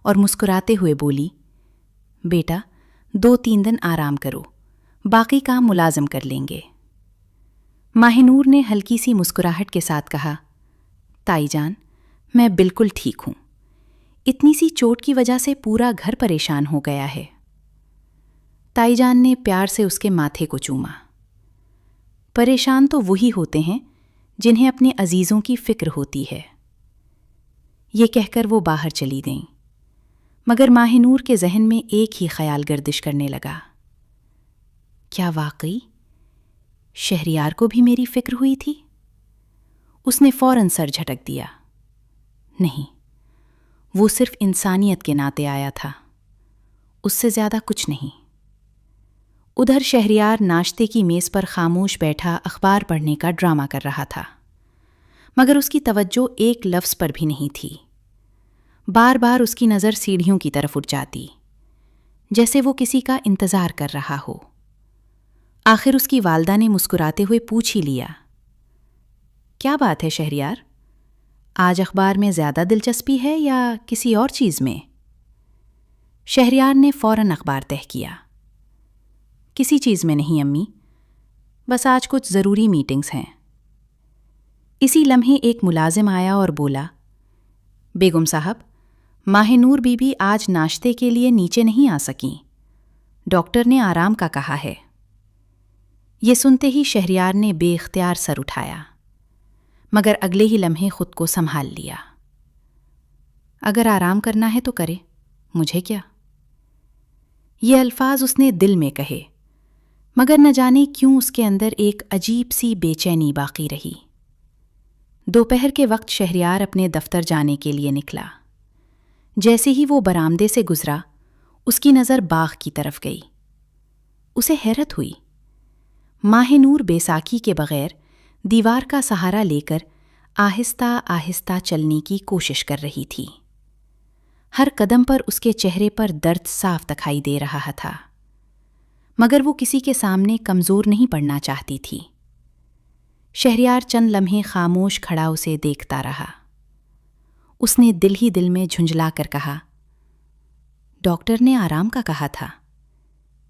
[SPEAKER 1] اور مسکراتے ہوئے بولی، بیٹا 2-3 دن آرام کرو، باقی کام ملازم کر لیں گے۔ ماہ نور نے ہلکی سی مسکراہٹ کے ساتھ کہا، تائی جان میں بالکل ٹھیک ہوں، اتنی سی چوٹ کی وجہ سے پورا گھر پریشان ہو گیا ہے۔ تائی جان نے پیار سے اس کے ماتھے کو چوما۔ پریشان تو وہی ہوتے ہیں جنہیں اپنے عزیزوں کی فکر ہوتی ہے۔ یہ کہہ کر وہ باہر چلی گئیں، مگر ماہ نور کے ذہن میں ایک ہی خیال گردش کرنے لگا، کیا واقعی شہریار کو بھی میری فکر ہوئی تھی؟ اس نے فوراً سر جھٹک دیا، نہیں، وہ صرف انسانیت کے ناطے آیا تھا، اس سے زیادہ کچھ نہیں۔ ادھر شہریار ناشتے کی میز پر خاموش بیٹھا اخبار پڑھنے کا ڈرامہ کر رہا تھا، مگر اس کی توجہ ایک لفظ پر بھی نہیں تھی۔ بار بار اس کی نظر سیڑھیوں کی طرف اٹھ جاتی، جیسے وہ کسی کا انتظار کر رہا ہو۔ آخر اس کی والدہ نے مسکراتے ہوئے پوچھ ہی لیا، کیا بات ہے شہریار؟ آج اخبار میں زیادہ دلچسپی ہے یا کسی اور چیز میں؟ شہریار نے فوراً اخبار تہہ کیا، کسی چیز میں نہیں امی، بس آج کچھ ضروری میٹنگز ہیں۔ اسی لمحے ایک ملازم آیا اور بولا، بیگم صاحب، ماہ نور بی بی آج ناشتے کے لیے نیچے نہیں آ سکیں، ڈاکٹر نے آرام کا کہا ہے۔ یہ سنتے ہی شہریار نے بے اختیار سر اٹھایا، مگر اگلے ہی لمحے خود کو سنبھال لیا۔ اگر آرام کرنا ہے تو کرے، مجھے کیا؟ یہ الفاظ اس نے دل میں کہے، مگر نہ جانے کیوں اس کے اندر ایک عجیب سی بے چینی باقی رہی۔ دوپہر کے وقت شہریار اپنے دفتر جانے کے لیے نکلا۔ جیسے ہی وہ برآمدے سے گزرا، اس کی نظر باغ کی طرف گئی۔ اسے حیرت ہوئی، ماہ نور بیساکھی کے بغیر دیوار کا سہارا لے کر آہستہ آہستہ چلنے کی کوشش کر رہی تھی۔ ہر قدم پر اس کے چہرے پر درد صاف دکھائی دے رہا تھا، مگر وہ کسی کے سامنے کمزور نہیں پڑنا چاہتی تھی۔ شہریار چند لمحے خاموش کھڑا اسے دیکھتا رہا۔ اس نے دل ہی دل میں جھنجھلا کر کہا، ڈاکٹر نے آرام کا کہا تھا،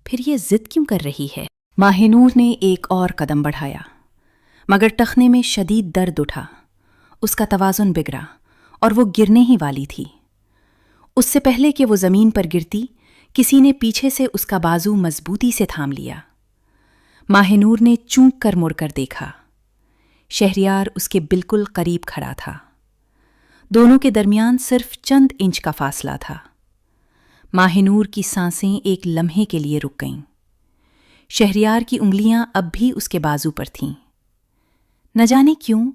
[SPEAKER 1] پھر یہ ضد کیوں کر رہی ہے؟ ماہ نور نے ایک اور قدم بڑھایا، مگر ٹخنے میں شدید درد اٹھا، اس کا توازن بگڑا اور وہ گرنے ہی والی تھی۔ اس سے پہلے کہ وہ زمین پر گرتی، کسی نے پیچھے سے اس کا بازو مضبوطی سے تھام لیا۔ ماہ نور نے چونک کر مڑ کر دیکھا، شہریار اس کے بالکل قریب کھڑا تھا۔ دونوں کے درمیان صرف چند انچ کا فاصلہ تھا۔ ماہ نور کی سانسیں ایک لمحے کے لیے رک گئیں۔ شہریار کی انگلیاں اب بھی اس کے بازو پر تھیں۔ نہ جانے کیوں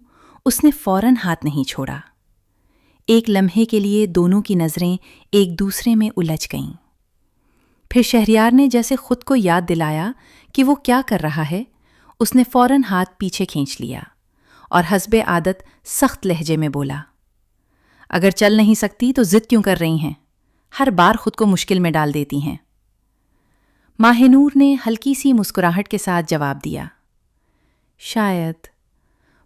[SPEAKER 1] اس نے فوراً ہاتھ نہیں چھوڑا۔ ایک لمحے کے لیے دونوں کی نظریں ایک دوسرے میں الجھ گئیں۔ پھر شہریار نے جیسے خود کو یاد دلایا کہ وہ کیا کر رہا ہے، اس نے فوراً ہاتھ پیچھے کھینچ لیا اور حسب عادت سخت لہجے میں بولا، اگر چل نہیں سکتی تو ضد کیوں کر رہی ہیں؟ ہر بار خود کو مشکل میں ڈال دیتی ہیں۔ ماہ نور نے ہلکی سی مسکراہٹ کے ساتھ جواب دیا، شاید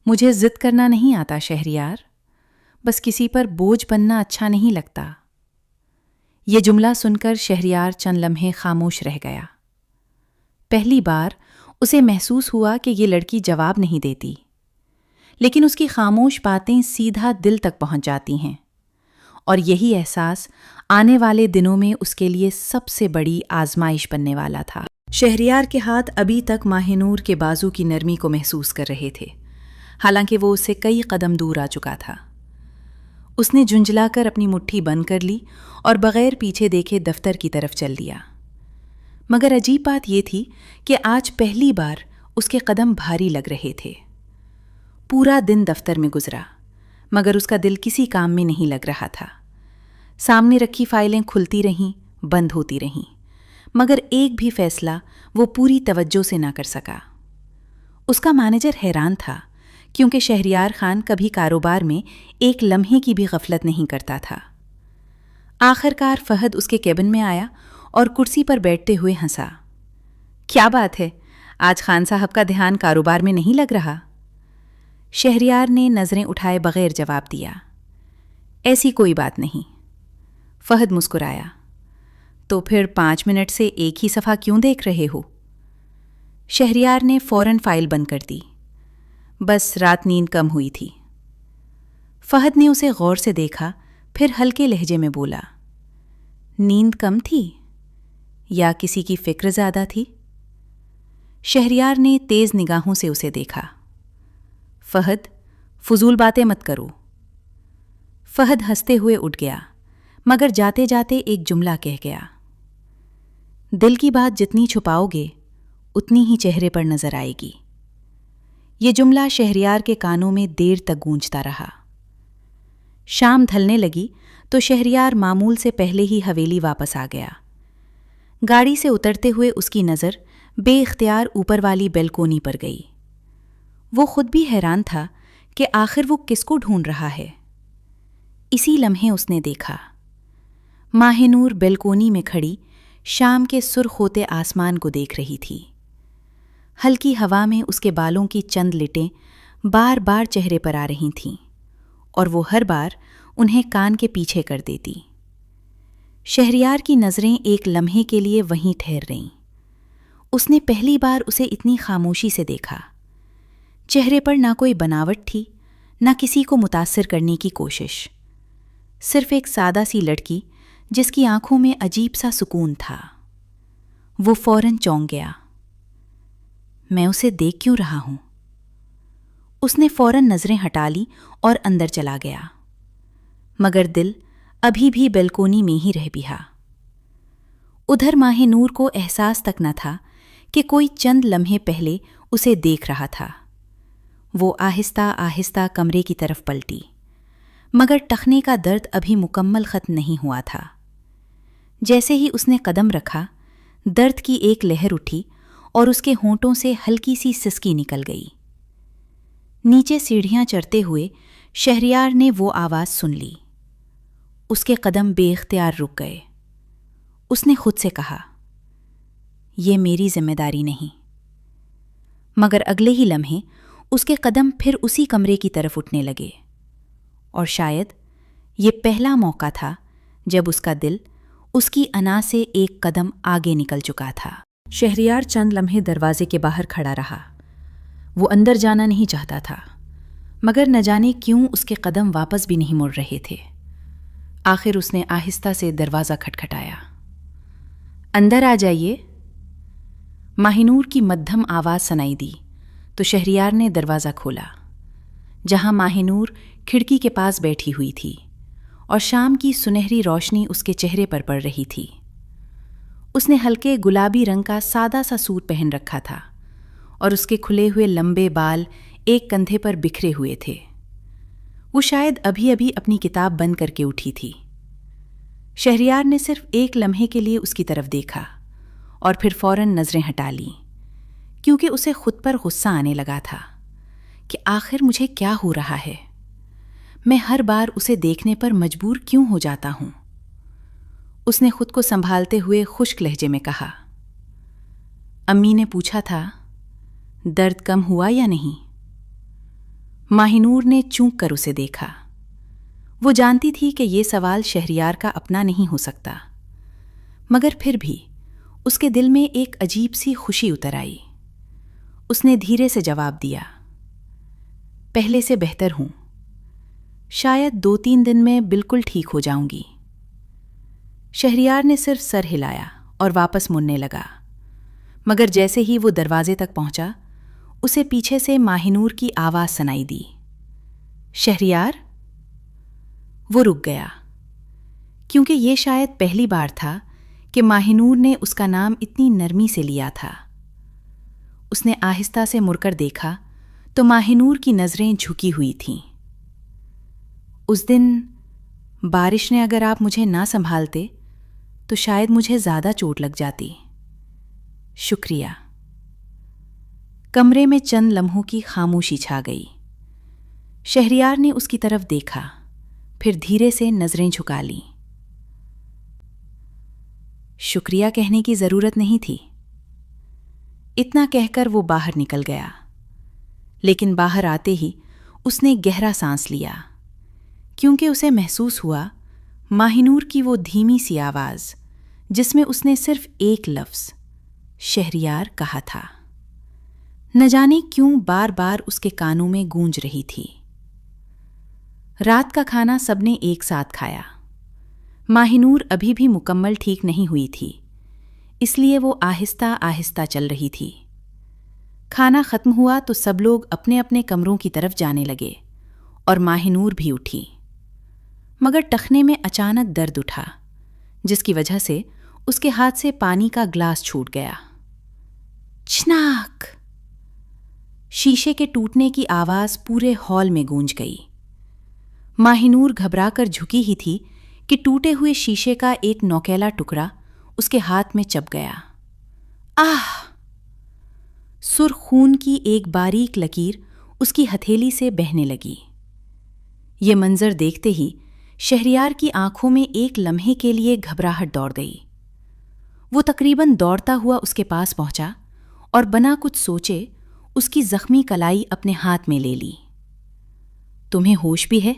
[SPEAKER 1] مجھے ضد کرنا نہیں آتا شہریار، بس کسی پر بوجھ بننا اچھا نہیں لگتا۔ یہ جملہ سن کر شہریار چند لمحے خاموش رہ گیا۔ پہلی بار اسے محسوس ہوا کہ یہ لڑکی جواب نہیں دیتی، لیکن اس کی خاموش باتیں سیدھا دل تک پہنچ جاتی ہیں، اور یہی احساس آنے والے دنوں میں اس کے لیے سب سے بڑی آزمائش بننے والا تھا۔ شہریار کے ہاتھ ابھی تک ماہ نور کے بازو کی نرمی کو محسوس کر رہے تھے، حالانکہ وہ اسے کئی قدم دور آ چکا تھا۔ اس نے جھنجھلا کر اپنی مٹھی بند کر لی اور بغیر پیچھے دیکھے دفتر کی طرف چل دیا۔ مگر عجیب بات یہ تھی کہ آج پہلی بار اس کے قدم بھاری لگ رہے تھے۔ پورا دن دفتر میں گزرا مگر اس کا دل کسی کام میں نہیں لگ رہا تھا۔ سامنے رکھی فائلیں کھلتی رہیں، بند ہوتی رہیں، مگر ایک بھی فیصلہ وہ پوری توجہ سے نہ کر سکا۔ اس کا مینیجر حیران تھا کیونکہ شہریار خان کبھی کاروبار میں ایک لمحے کی بھی غفلت نہیں کرتا تھا۔ آخر کار فہد اس کے کیبن میں آیا اور کرسی پر بیٹھتے ہوئے ہنسا۔ کیا بات ہے، آج خان صاحب کا دھیان کاروبار میں نہیں لگ رہا؟ شہریار نے نظریں اٹھائے بغیر جواب دیا۔ ایسی کوئی بات نہیں۔ فہد مسکرایا۔ تو پھر 5 منٹ سے ایک ہی صفحہ کیوں دیکھ رہے ہو؟ شہریار نے فوراً فائل بند کر دی۔ بس رات نیند کم ہوئی تھی۔ فہد نے اسے غور سے دیکھا، پھر ہلکے لہجے میں بولا، نیند کم تھی یا کسی کی فکر زیادہ تھی؟ شہریار نے تیز نگاہوں سے اسے دیکھا۔ فہد، فضول باتیں مت کرو۔ فہد ہنستے ہوئے اٹھ گیا مگر جاتے جاتے ایک جملہ کہہ گیا، دل کی بات جتنی چھپاؤ گے اتنی ہی چہرے پر نظر آئے گی۔ یہ جملہ شہریار کے کانوں میں دیر تک گونجتا رہا۔ شام ڈھلنے لگی تو شہریار معمول سے پہلے ہی حویلی واپس آ گیا۔ گاڑی سے اترتے ہوئے اس کی نظر بے اختیار اوپر والی بیلکونی پر گئی۔ وہ خود بھی حیران تھا کہ آخر وہ کس کو ڈھونڈ رہا ہے۔ اسی لمحے اس نے دیکھا ماہ نور بیلکونی میں کھڑی شام کے سرخ ہوتے آسمان کو دیکھ رہی تھی۔ ہلکی ہوا میں اس کے بالوں کی چند لٹیں بار بار چہرے پر آ رہی تھیں اور وہ ہر بار انہیں کان کے پیچھے کر دیتی۔ شہریار کی نظریں ایک لمحے کے لیے وہیں ٹھہر رہیں۔ اس نے پہلی بار اسے اتنی خاموشی سے دیکھا۔ چہرے پر نہ کوئی بناوٹ تھی، نہ کسی کو متاثر کرنے کی کوشش، صرف ایک سادہ سی لڑکی جس کی آنکھوں میں عجیب سا سکون تھا۔ وہ فوراً چونک گیا۔ میں اسے دیکھ کیوں رہا ہوں؟ اس نے فوراً نظریں ہٹا لی اور اندر چلا گیا، مگر دل ابھی بھی بیلکونی میں ہی رہ گیا۔ ادھر ماہ نور کو احساس تک نہ تھا کہ کوئی چند لمحے پہلے اسے دیکھ رہا تھا۔ وہ آہستہ آہستہ کمرے کی طرف پلٹی، مگر ٹخنے کا درد ابھی مکمل ختم نہیں ہوا تھا۔ جیسے ہی اس نے قدم رکھا، درد کی ایک لہر اٹھی اور اس کے ہونٹوں سے ہلکی سی سسکی نکل گئی۔ نیچے سیڑھیاں چڑھتے ہوئے شہریار نے وہ آواز سن لی۔ اس کے قدم بے اختیار رک گئے۔ اس نے خود سے کہا، یہ میری ذمہ داری نہیں۔ مگر اگلے ہی لمحے اس کے قدم پھر اسی کمرے کی طرف اٹھنے لگے، اور شاید یہ پہلا موقع تھا جب اس کا دل اس کی انا سے ایک قدم آگے نکل چکا تھا۔ شہریار چند لمحے دروازے کے باہر کھڑا رہا۔ وہ اندر جانا نہیں چاہتا تھا، مگر نہ جانے کیوں اس کے قدم واپس بھی نہیں مڑ رہے تھے۔ آخر اس نے آہستہ سے دروازہ کھٹکھٹایا۔ اندر آ جائیے۔ ماہ نور کی مدھم آواز سنائی دی تو شہریار نے دروازہ کھولا، جہاں ماہ نور کھڑکی کے پاس بیٹھی ہوئی تھی اور شام کی سنہری روشنی اس کے چہرے پر پڑ رہی تھی۔ اس نے ہلکے گلابی رنگ کا سادہ سا سوٹ پہن رکھا تھا اور اس کے کھلے ہوئے لمبے بال ایک کندھے پر بکھرے ہوئے تھے۔ وہ شاید ابھی ابھی اپنی کتاب بند کر کے اٹھی تھی۔ شہریار نے صرف ایک لمحے کے لیے اس کی طرف دیکھا اور پھر فوراً نظریں ہٹا لیں، کیونکہ اسے خود پر غصہ آنے لگا تھا کہ آخر مجھے کیا ہو رہا ہے؟ میں ہر بار اسے دیکھنے پر مجبور کیوں ہو جاتا ہوں؟ اس نے خود کو سنبھالتے ہوئے خشک لہجے میں کہا، امی نے پوچھا تھا درد کم ہوا یا نہیں؟ ماہ نور نے چونک کر اسے دیکھا۔ وہ جانتی تھی کہ یہ سوال شہریار کا اپنا نہیں ہو سکتا، مگر پھر بھی اس کے دل میں ایک عجیب سی خوشی اتر آئی۔ اس نے دھیرے سے جواب دیا، پہلے سے بہتر ہوں، شاید 2-3 دن میں بالکل ٹھیک ہو جاؤں گی۔ شہریار نے صرف سر ہلایا اور واپس مڑنے لگا، مگر جیسے ہی وہ دروازے تک پہنچا، اسے پیچھے سے ماہ نور کی آواز سنائی دی، شہریار؟ وہ رک گیا، کیونکہ یہ شاید پہلی بار تھا کہ ماہنور نے اس کا نام اتنی نرمی سے لیا تھا۔ اس نے آہستہ سے مڑ کر دیکھا تو ماہنور کی نظریں جھکی ہوئی تھیں۔ اس دن بارش نے اگر آپ مجھے نہ سنبھالتے تو شاید مجھے زیادہ چوٹ لگ جاتی۔ شکریہ۔ کمرے میں چند لمحوں کی خاموشی چھا گئی۔ شہریار نے اس کی طرف دیکھا، پھر دھیرے سے نظریں جھکا لیں۔ شکریہ کہنے کی ضرورت نہیں تھی۔ اتنا کہہ کر وہ باہر نکل گیا، لیکن باہر آتے ہی اس نے گہرا سانس لیا، کیونکہ اسے محسوس ہوا ماہنور کی وہ دھیمی سی آواز جس میں اس نے صرف ایک لفظ شہریار کہا تھا، نہ جانے کیوں بار بار اس کے کانوں میں گونج رہی تھی۔ رات کا کھانا سب نے ایک ساتھ کھایا۔ ماہنور ابھی بھی مکمل ٹھیک نہیں ہوئی تھی، اس لیے وہ آہستہ آہستہ چل رہی تھی۔ کھانا ختم ہوا تو سب لوگ اپنے اپنے کمروں کی طرف جانے لگے اور ماہنور بھی اٹھی، مگر ٹخنے میں اچانک درد اٹھا، جس کی وجہ سے اس کے ہاتھ سے پانی کا گلاس چھوٹ گیا۔ چھناک! شیشے کے ٹوٹنے کی آواز پورے ہال میں گونج گئی۔ ماہنور گھبرا کر جھکی ہی تھی کہ ٹوٹے ہوئے شیشے کا ایک نوکیلا ٹکڑا اس کے ہاتھ میں چبھ گیا۔ آہ! سرخ خون کی ایک باریک لکیر اس کی ہتھیلی سے بہنے لگی۔ یہ منظر دیکھتے ہی شہریار کی آنکھوں میں ایک لمحے کے لیے گھبراہٹ دوڑ گئی۔ وہ تقریباً دوڑتا ہوا اس کے پاس پہنچا اور بنا کچھ سوچے اس کی زخمی کلائی اپنے ہاتھ میں لے لی۔ تمہیں ہوش بھی ہے؟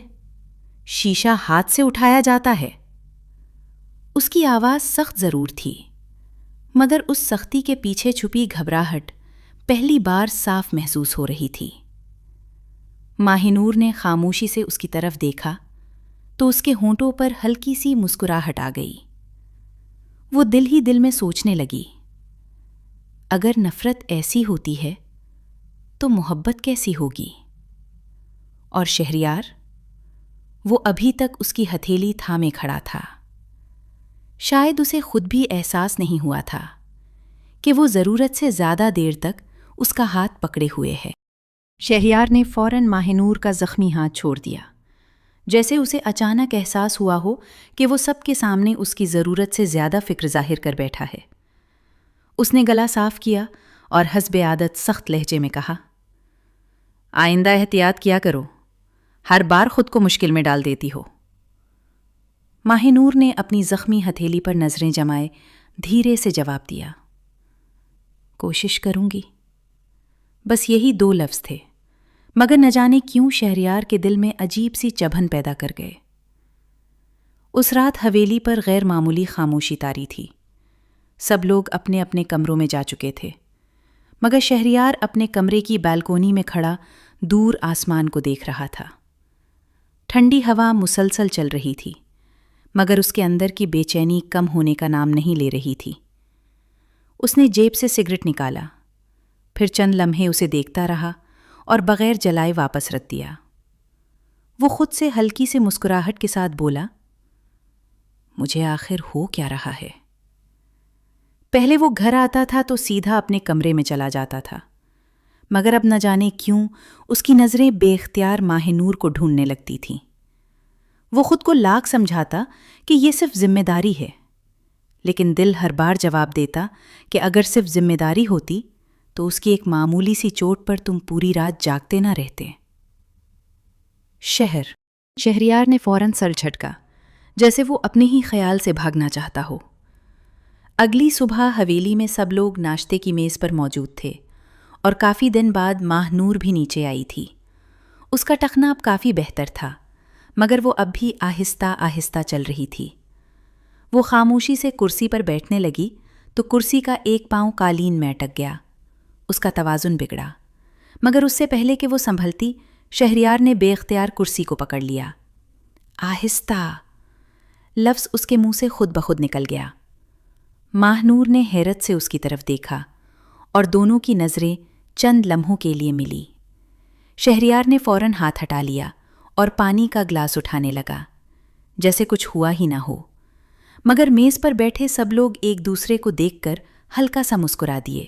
[SPEAKER 1] شیشہ ہاتھ سے اٹھایا جاتا ہے؟ اس کی آواز سخت ضرور تھی، مگر اس سختی کے پیچھے چھپی گھبراہٹ پہلی بار صاف محسوس ہو رہی تھی۔ ماہنور نے خاموشی سے اس کی طرف دیکھا تو اس کے ہونٹوں پر ہلکی سی مسکراہٹ آ گئی۔ وہ دل ہی دل میں سوچنے لگی، اگر نفرت ایسی ہوتی ہے تو محبت کیسی ہوگی؟ اور شہریار؟ وہ ابھی تک اس کی ہتھیلی تھامے کھڑا تھا۔ شاید اسے خود بھی احساس نہیں ہوا تھا کہ وہ ضرورت سے زیادہ دیر تک اس کا ہاتھ پکڑے ہوئے ہے۔ شہریار نے فوراً ماہنور کا زخمی ہاتھ چھوڑ دیا، جیسے اسے اچانک احساس ہوا ہو کہ وہ سب کے سامنے اس کی ضرورت سے زیادہ فکر ظاہر کر بیٹھا ہے۔ اس نے گلا صاف کیا اور حسب عادت سخت لہجے میں کہا، آئندہ احتیاط کیا کرو، ہر بار خود کو مشکل میں ڈال دیتی ہو۔ ماہنور نے اپنی زخمی ہتھیلی پر نظریں جمائے دھیرے سے جواب دیا، کوشش کروں گی۔ بس یہی 2 لفظ تھے، مگر نہ جانے کیوں شہریار کے دل میں عجیب سی چبھن پیدا کر گئے۔ اس رات حویلی پر غیر معمولی خاموشی طاری تھی۔ سب لوگ اپنے اپنے کمروں میں جا چکے تھے، مگر شہریار اپنے کمرے کی بالکونی میں کھڑا دور آسمان کو دیکھ رہا تھا۔ ٹھنڈی ہوا مسلسل چل رہی تھی، مگر اس کے اندر کی بے چینی کم ہونے کا نام نہیں لے رہی تھی۔ اس نے جیب سے سگریٹ نکالا، پھر چند لمحے اسے دیکھتا رہا اور بغیر جلائے واپس رکھ دیا۔ وہ خود سے ہلکی سی مسکراہٹ کے ساتھ بولا، مجھے آخر ہو کیا رہا ہے؟ پہلے وہ گھر آتا تھا تو سیدھا اپنے کمرے میں چلا جاتا تھا، مگر اب نہ جانے کیوں اس کی نظریں بے اختیار ماہنور کو ڈھونڈنے لگتی تھیں۔ وہ خود کو لاکھ سمجھاتا کہ یہ صرف ذمہ داری ہے، لیکن دل ہر بار جواب دیتا کہ اگر صرف ذمہ داری ہوتی تو اس کی ایک معمولی سی چوٹ پر تم پوری رات جاگتے نہ رہتے۔ شہریار نے فوراً سر جھٹکا، جیسے وہ اپنے ہی خیال سے بھاگنا چاہتا ہو۔ اگلی صبح حویلی میں سب لوگ ناشتے کی میز پر موجود تھے اور کافی دن بعد ماہنور بھی نیچے آئی تھی۔ اس کا ٹخنا اب کافی بہتر تھا، مگر وہ اب بھی آہستہ آہستہ چل رہی تھی۔ وہ خاموشی سے کرسی پر بیٹھنے لگی تو کرسی کا ایک پاؤں قالین میں اٹک گیا۔ اس کا توازن بگڑا، مگر اس سے پہلے کہ وہ سنبھلتی، شہریار نے بے اختیار کرسی کو پکڑ لیا۔ آہستہ لفظ اس کے منہ سے خود بخود نکل گیا۔ ماہنور نے حیرت سے اس کی طرف دیکھا اور دونوں کی نظریں چند لمحوں کے لیے ملی۔ شہریار نے فوراً ہاتھ ہٹا لیا اور پانی کا گلاس اٹھانے لگا، جیسے کچھ ہوا ہی نہ ہو، مگر میز پر بیٹھے سب لوگ ایک دوسرے کو دیکھ کر ہلکا سا مسکرا دیے۔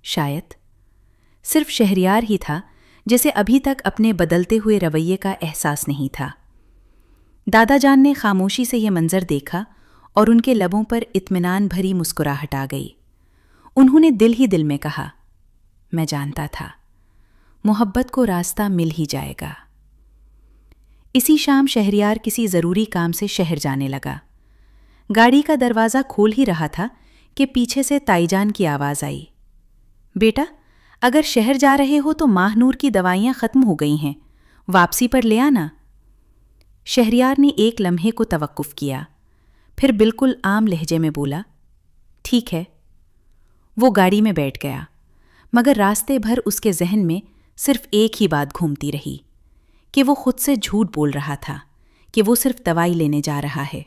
[SPEAKER 1] شاید صرف شہریار ہی تھا جسے ابھی تک اپنے بدلتے ہوئے رویے کا احساس نہیں تھا۔ دادا جان نے خاموشی سے یہ منظر دیکھا اور ان کے لبوں پر اطمینان بھری مسکراہٹ آ گئی۔ انہوں نے دل ہی دل میں کہا، میں جانتا تھا، محبت کو راستہ مل ہی جائے گا۔ اسی شام شہریار کسی ضروری کام سے شہر جانے لگا۔ گاڑی کا دروازہ کھول ہی رہا تھا کہ پیچھے سے تائی جان کی آواز آئی، بیٹا اگر شہر جا رہے ہو تو ماہ نور کی دوائیاں ختم ہو گئی ہیں، واپسی پر لے آنا۔ شہریار نے ایک لمحے کو توقف کیا، پھر بالکل عام لہجے میں بولا، ٹھیک ہے۔ وہ گاڑی میں بیٹھ گیا، مگر راستے بھر اس کے ذہن میں صرف ایک ہی بات گھومتی رہی کہ وہ خود سے جھوٹ بول رہا تھا کہ وہ صرف دوائی لینے جا رہا ہے۔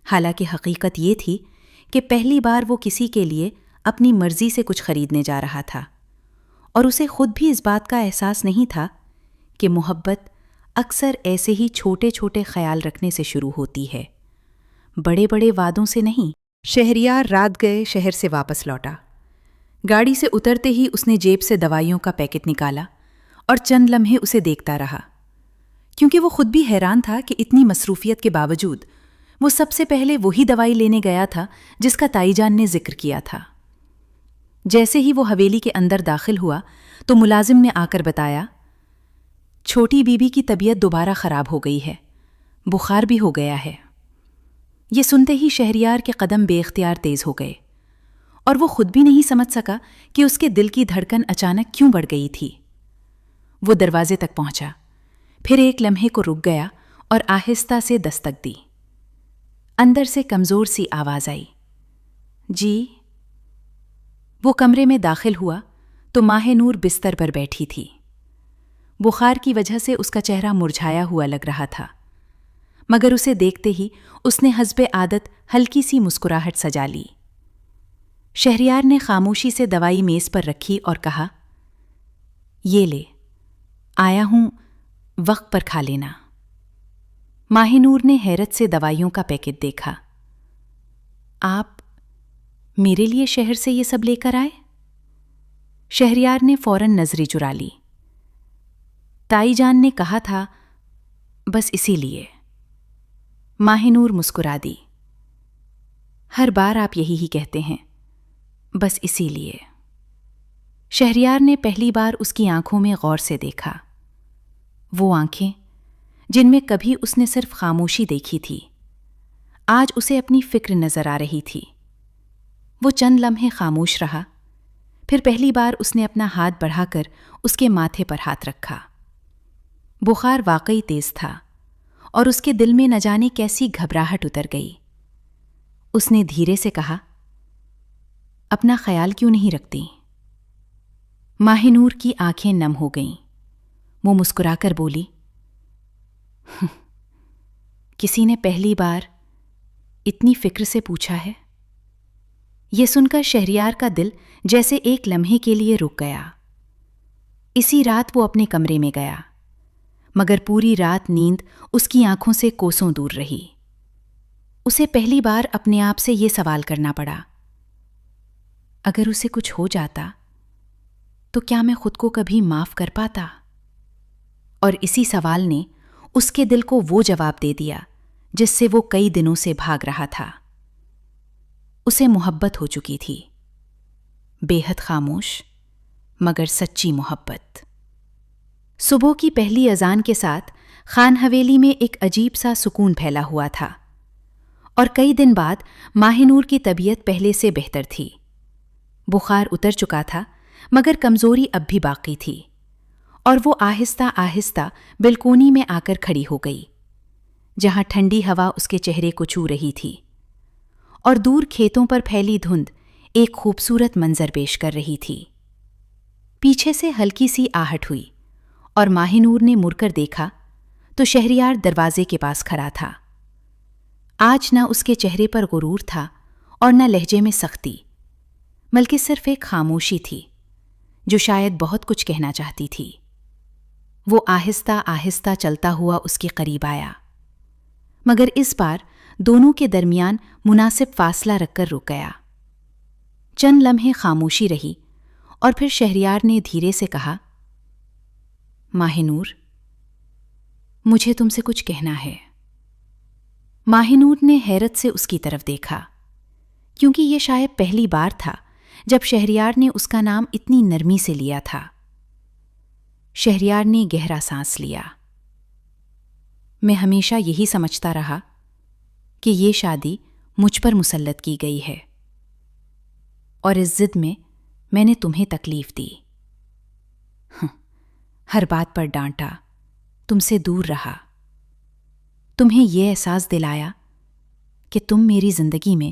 [SPEAKER 1] حالانکہ حقیقت یہ تھی کہ پہلی بار وہ کسی کے لیے اپنی مرضی سے کچھ خریدنے جا رہا تھا، اور اسے خود بھی اس بات کا احساس نہیں تھا کہ محبت اکثر ایسے ہی چھوٹے چھوٹے خیال رکھنے سے شروع ہوتی ہے، بڑے بڑے وعدوں سے نہیں۔ شہریار رات گئے شہر سے واپس لوٹا۔ گاڑی سے اترتے ہی اس نے جیب سے دوائیوں کا پیکٹ نکالا اور چند لمحے اسے دیکھتا رہا، کیونکہ وہ خود بھی حیران تھا کہ اتنی مصروفیت کے باوجود وہ سب سے پہلے وہی دوائی لینے گیا تھا جس کا تائی جان نے ذکر کیا تھا۔ جیسے ہی وہ حویلی کے اندر داخل ہوا تو ملازم نے آ کر بتایا، چھوٹی بی بی کی طبیعت دوبارہ خراب ہو گئی ہے، بخار بھی ہو گیا ہے۔ یہ سنتے ہی شہریار کے قدم بے اختیار تیز ہو گئے، اور وہ خود بھی نہیں سمجھ سکا کہ اس کے دل کی دھڑکن اچانک کیوں بڑھ گئی تھی۔ وہ دروازے تک پہنچا، پھر ایک لمحے کو رک گیا اور آہستہ سے دستک دی۔ اندر سے کمزور سی آواز آئی، جی۔ وہ کمرے میں داخل ہوا تو ماہ نور بستر پر بیٹھی تھی۔ بخار کی وجہ سے اس کا چہرہ مرجھایا ہوا لگ رہا تھا، مگر اسے دیکھتے ہی اس نے حسب عادت ہلکی سی مسکراہٹ سجا لی۔ شہریار نے خاموشی سے دوائی میز پر رکھی اور کہا، یہ لے، آیا ہوں، وقت پر کھا لینا۔ ماہ نور نے حیرت سے دوائیوں کا پیکٹ دیکھا۔ آپ میرے لیے شہر سے یہ سب لے کر آئے؟ شہریار نے فوراً نظری چرا لی۔ تائی جان نے کہا تھا، بس اسی لیے۔ ماہ نور مسکرا دی، ہر بار آپ یہی ہی کہتے ہیں، بس اسی لیے۔ شہریار نے پہلی بار اس کی آنکھوں میں غور سے دیکھا، وہ آنکھیں جن میں کبھی اس نے صرف خاموشی دیکھی تھی، آج اسے اپنی فکر نظر آ رہی تھی۔ وہ چند لمحے خاموش رہا، پھر پہلی بار اس نے اپنا ہاتھ بڑھا کر اس کے ماتھے پر ہاتھ رکھا۔ بخار واقعی تیز تھا، اور اس کے دل میں نہ جانے کیسی گھبراہٹ اتر گئی۔ اس نے دھیرے سے کہا، اپنا خیال کیوں نہیں رکھتی؟ ماہ نور کی آنکھیں نم ہو گئیں۔ وہ مسکرا کر بولی، کسی نے پہلی بار اتنی فکر سے پوچھا ہے؟ یہ سن کر شہریار کا دل جیسے ایک لمحے کے لیے رک گیا۔ اسی رات وہ اپنے کمرے میں گیا، مگر پوری رات نیند اس کی آنکھوں سے کوسوں دور رہی۔ اسے پہلی بار اپنے آپ سے یہ سوال کرنا پڑا، اگر اسے کچھ ہو جاتا تو کیا میں خود کو کبھی معاف کر پاتا؟ اور اسی سوال نے اس کے دل کو وہ جواب دے دیا جس سے وہ کئی دنوں سے بھاگ رہا تھا۔ اسے محبت ہو چکی تھی، بے حد خاموش مگر سچی محبت۔ صبح کی پہلی اذان کے ساتھ خان حویلی میں ایک عجیب سا سکون پھیلا ہوا تھا، اور کئی دن بعد ماہ نور کی طبیعت پہلے سے بہتر تھی۔ بخار اتر چکا تھا، مگر کمزوری اب بھی باقی تھی، اور وہ آہستہ آہستہ بلکونی میں آ کر کھڑی ہو گئی، جہاں ٹھنڈی ہوا اس کے چہرے کو چھو رہی تھی، اور دور کھیتوں پر پھیلی دھند ایک خوبصورت منظر پیش کر رہی تھی۔ پیچھے سے ہلکی سی آہٹ ہوئی، اور ماہ نور نے مڑ کر دیکھا تو شہریار دروازے کے پاس کھڑا تھا۔ آج نہ اس کے چہرے پر غرور تھا اور نہ لہجے میں سختی، بلکہ صرف ایک خاموشی تھی جو شاید بہت کچھ کہنا چاہتی تھی۔ وہ آہستہ آہستہ چلتا ہوا اس کے قریب آیا، مگر اس بار دونوں کے درمیان مناسب فاصلہ رکھ کر رک گیا۔ چند لمحے خاموشی رہی اور پھر شہریار نے دھیرے سے کہا، ماہ نور، مجھے تم سے کچھ کہنا ہے۔ ماہ نور نے حیرت سے اس کی طرف دیکھا، کیونکہ یہ شاید پہلی بار تھا جب شہریار نے اس کا نام اتنی نرمی سے لیا تھا۔ شہریار نے گہرا سانس لیا۔ میں ہمیشہ یہی سمجھتا رہا کہ یہ شادی مجھ پر مسلط کی گئی ہے، اور اس ضد میں نے تمہیں تکلیف دی، ہر بات پر ڈانٹا، تم سے دور رہا، تمہیں یہ احساس دلایا کہ تم میری زندگی میں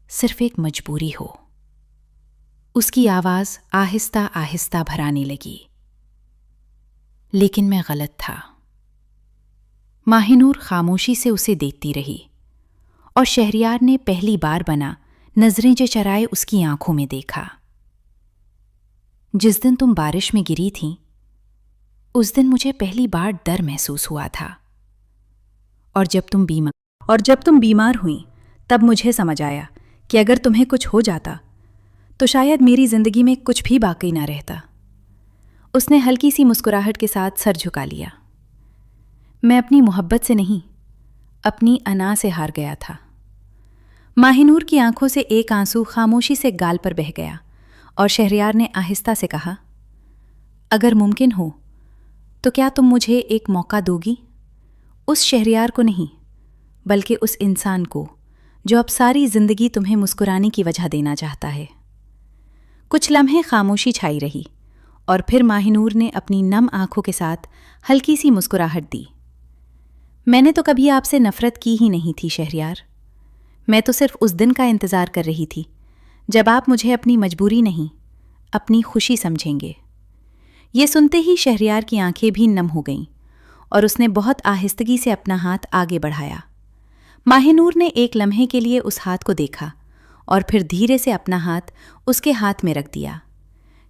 [SPEAKER 1] صرف ایک مجبوری ہو۔ اس کی آواز آہستہ آہستہ بھرانے لگی۔ لیکن میں غلط تھا۔ ماہ نور خاموشی سے اسے دیکھتی رہی، اور شہریار نے پہلی بار بنا نظریں چرائے اس کی آنکھوں میں دیکھا۔ جس دن تم بارش میں گری تھیں، اس دن مجھے پہلی بار ڈر محسوس ہوا تھا، اور جب تم بیمار ہوئیں تب مجھے سمجھ آیا کہ اگر تمہیں کچھ ہو جاتا تو شاید میری زندگی میں کچھ بھی باقی نہ رہتا۔ اس نے ہلکی سی مسکراہٹ کے ساتھ سر جھکا لیا۔ میں اپنی محبت سے نہیں، اپنی انا سے ہار گیا تھا۔ ماہ نور کی آنکھوں سے ایک آنسو خاموشی سے گال پر بہہ گیا، اور شہریار نے آہستہ سے کہا، اگر ممکن ہو تو کیا تم مجھے ایک موقع دو گی؟ اس شہریار کو نہیں، بلکہ اس انسان کو جو اب ساری زندگی تمہیں مسکرانے کی وجہ دینا چاہتا ہے۔ کچھ لمحے خاموشی چھائی رہی، اور پھر ماہ نور نے اپنی نم آنکھوں کے ساتھ ہلکی سی مسکراہٹ دی۔ میں نے تو کبھی آپ سے نفرت کی ہی نہیں تھی شہریار، میں تو صرف اس دن کا انتظار کر رہی تھی جب آپ مجھے اپنی مجبوری نہیں، اپنی خوشی سمجھیں گے۔ یہ سنتے ہی شہریار کی آنکھیں بھی نم ہو گئیں، اور اس نے بہت آہستگی سے اپنا ہاتھ آگے بڑھایا۔ ماہ نور نے ایک لمحے کے لیے اس ہاتھ کو دیکھا، اور پھر دھیرے سے اپنا ہاتھ اس کے ہاتھ میں رکھ دیا۔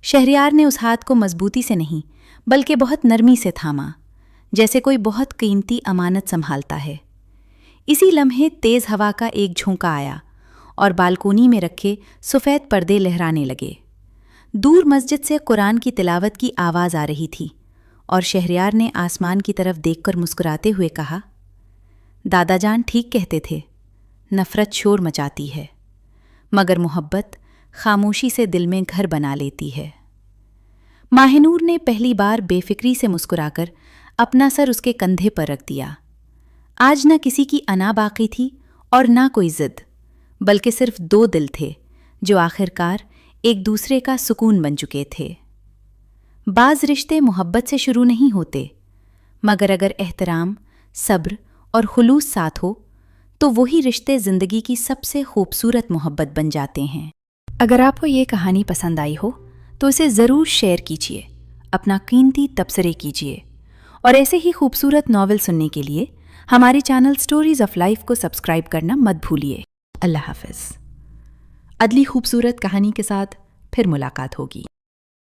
[SPEAKER 1] شہریار نے اس ہاتھ کو مضبوطی سے نہیں بلکہ بہت نرمی سے تھاما، جیسے کوئی بہت قیمتی امانت سنبھالتا ہے۔ اسی لمحے تیز ہوا کا ایک جھونکا آیا، اور بالکونی میں رکھے سفید پردے لہرانے لگے۔ دور مسجد سے قرآن کی تلاوت کی آواز آ رہی تھی، اور شہریار نے آسمان کی طرف دیکھ کر مسکراتے ہوئے کہا، دادا جان ٹھیک کہتے تھے، نفرت شور مچاتی ہے، مگر محبت خاموشی سے دل میں گھر بنا لیتی ہے۔ ماہ نور نے پہلی بار بے فکری سے مسکرا کر اپنا سر اس کے کندھے پر رکھ دیا۔ آج نہ کسی کی انا باقی تھی اور نہ کوئی ضد، بلکہ صرف دو دل تھے جو آخرکار ایک دوسرے کا سکون بن چکے تھے۔ بعض رشتے محبت سے شروع نہیں ہوتے، مگر اگر احترام، صبر اور خلوص ساتھ ہو تو وہی رشتے زندگی کی سب سے خوبصورت محبت بن جاتے ہیں۔ اگر آپ کو یہ کہانی پسند آئی ہو تو اسے ضرور شیئر کیجیے، اپنا قیمتی تبصرے کیجیے، اور ایسے ہی خوبصورت ناول سننے کے لیے ہمارے چینل سٹوریز آف لائف کو سبسکرائب کرنا مت بھولیے۔ اللہ حافظ۔ اگلی خوبصورت کہانی کے ساتھ پھر ملاقات ہوگی۔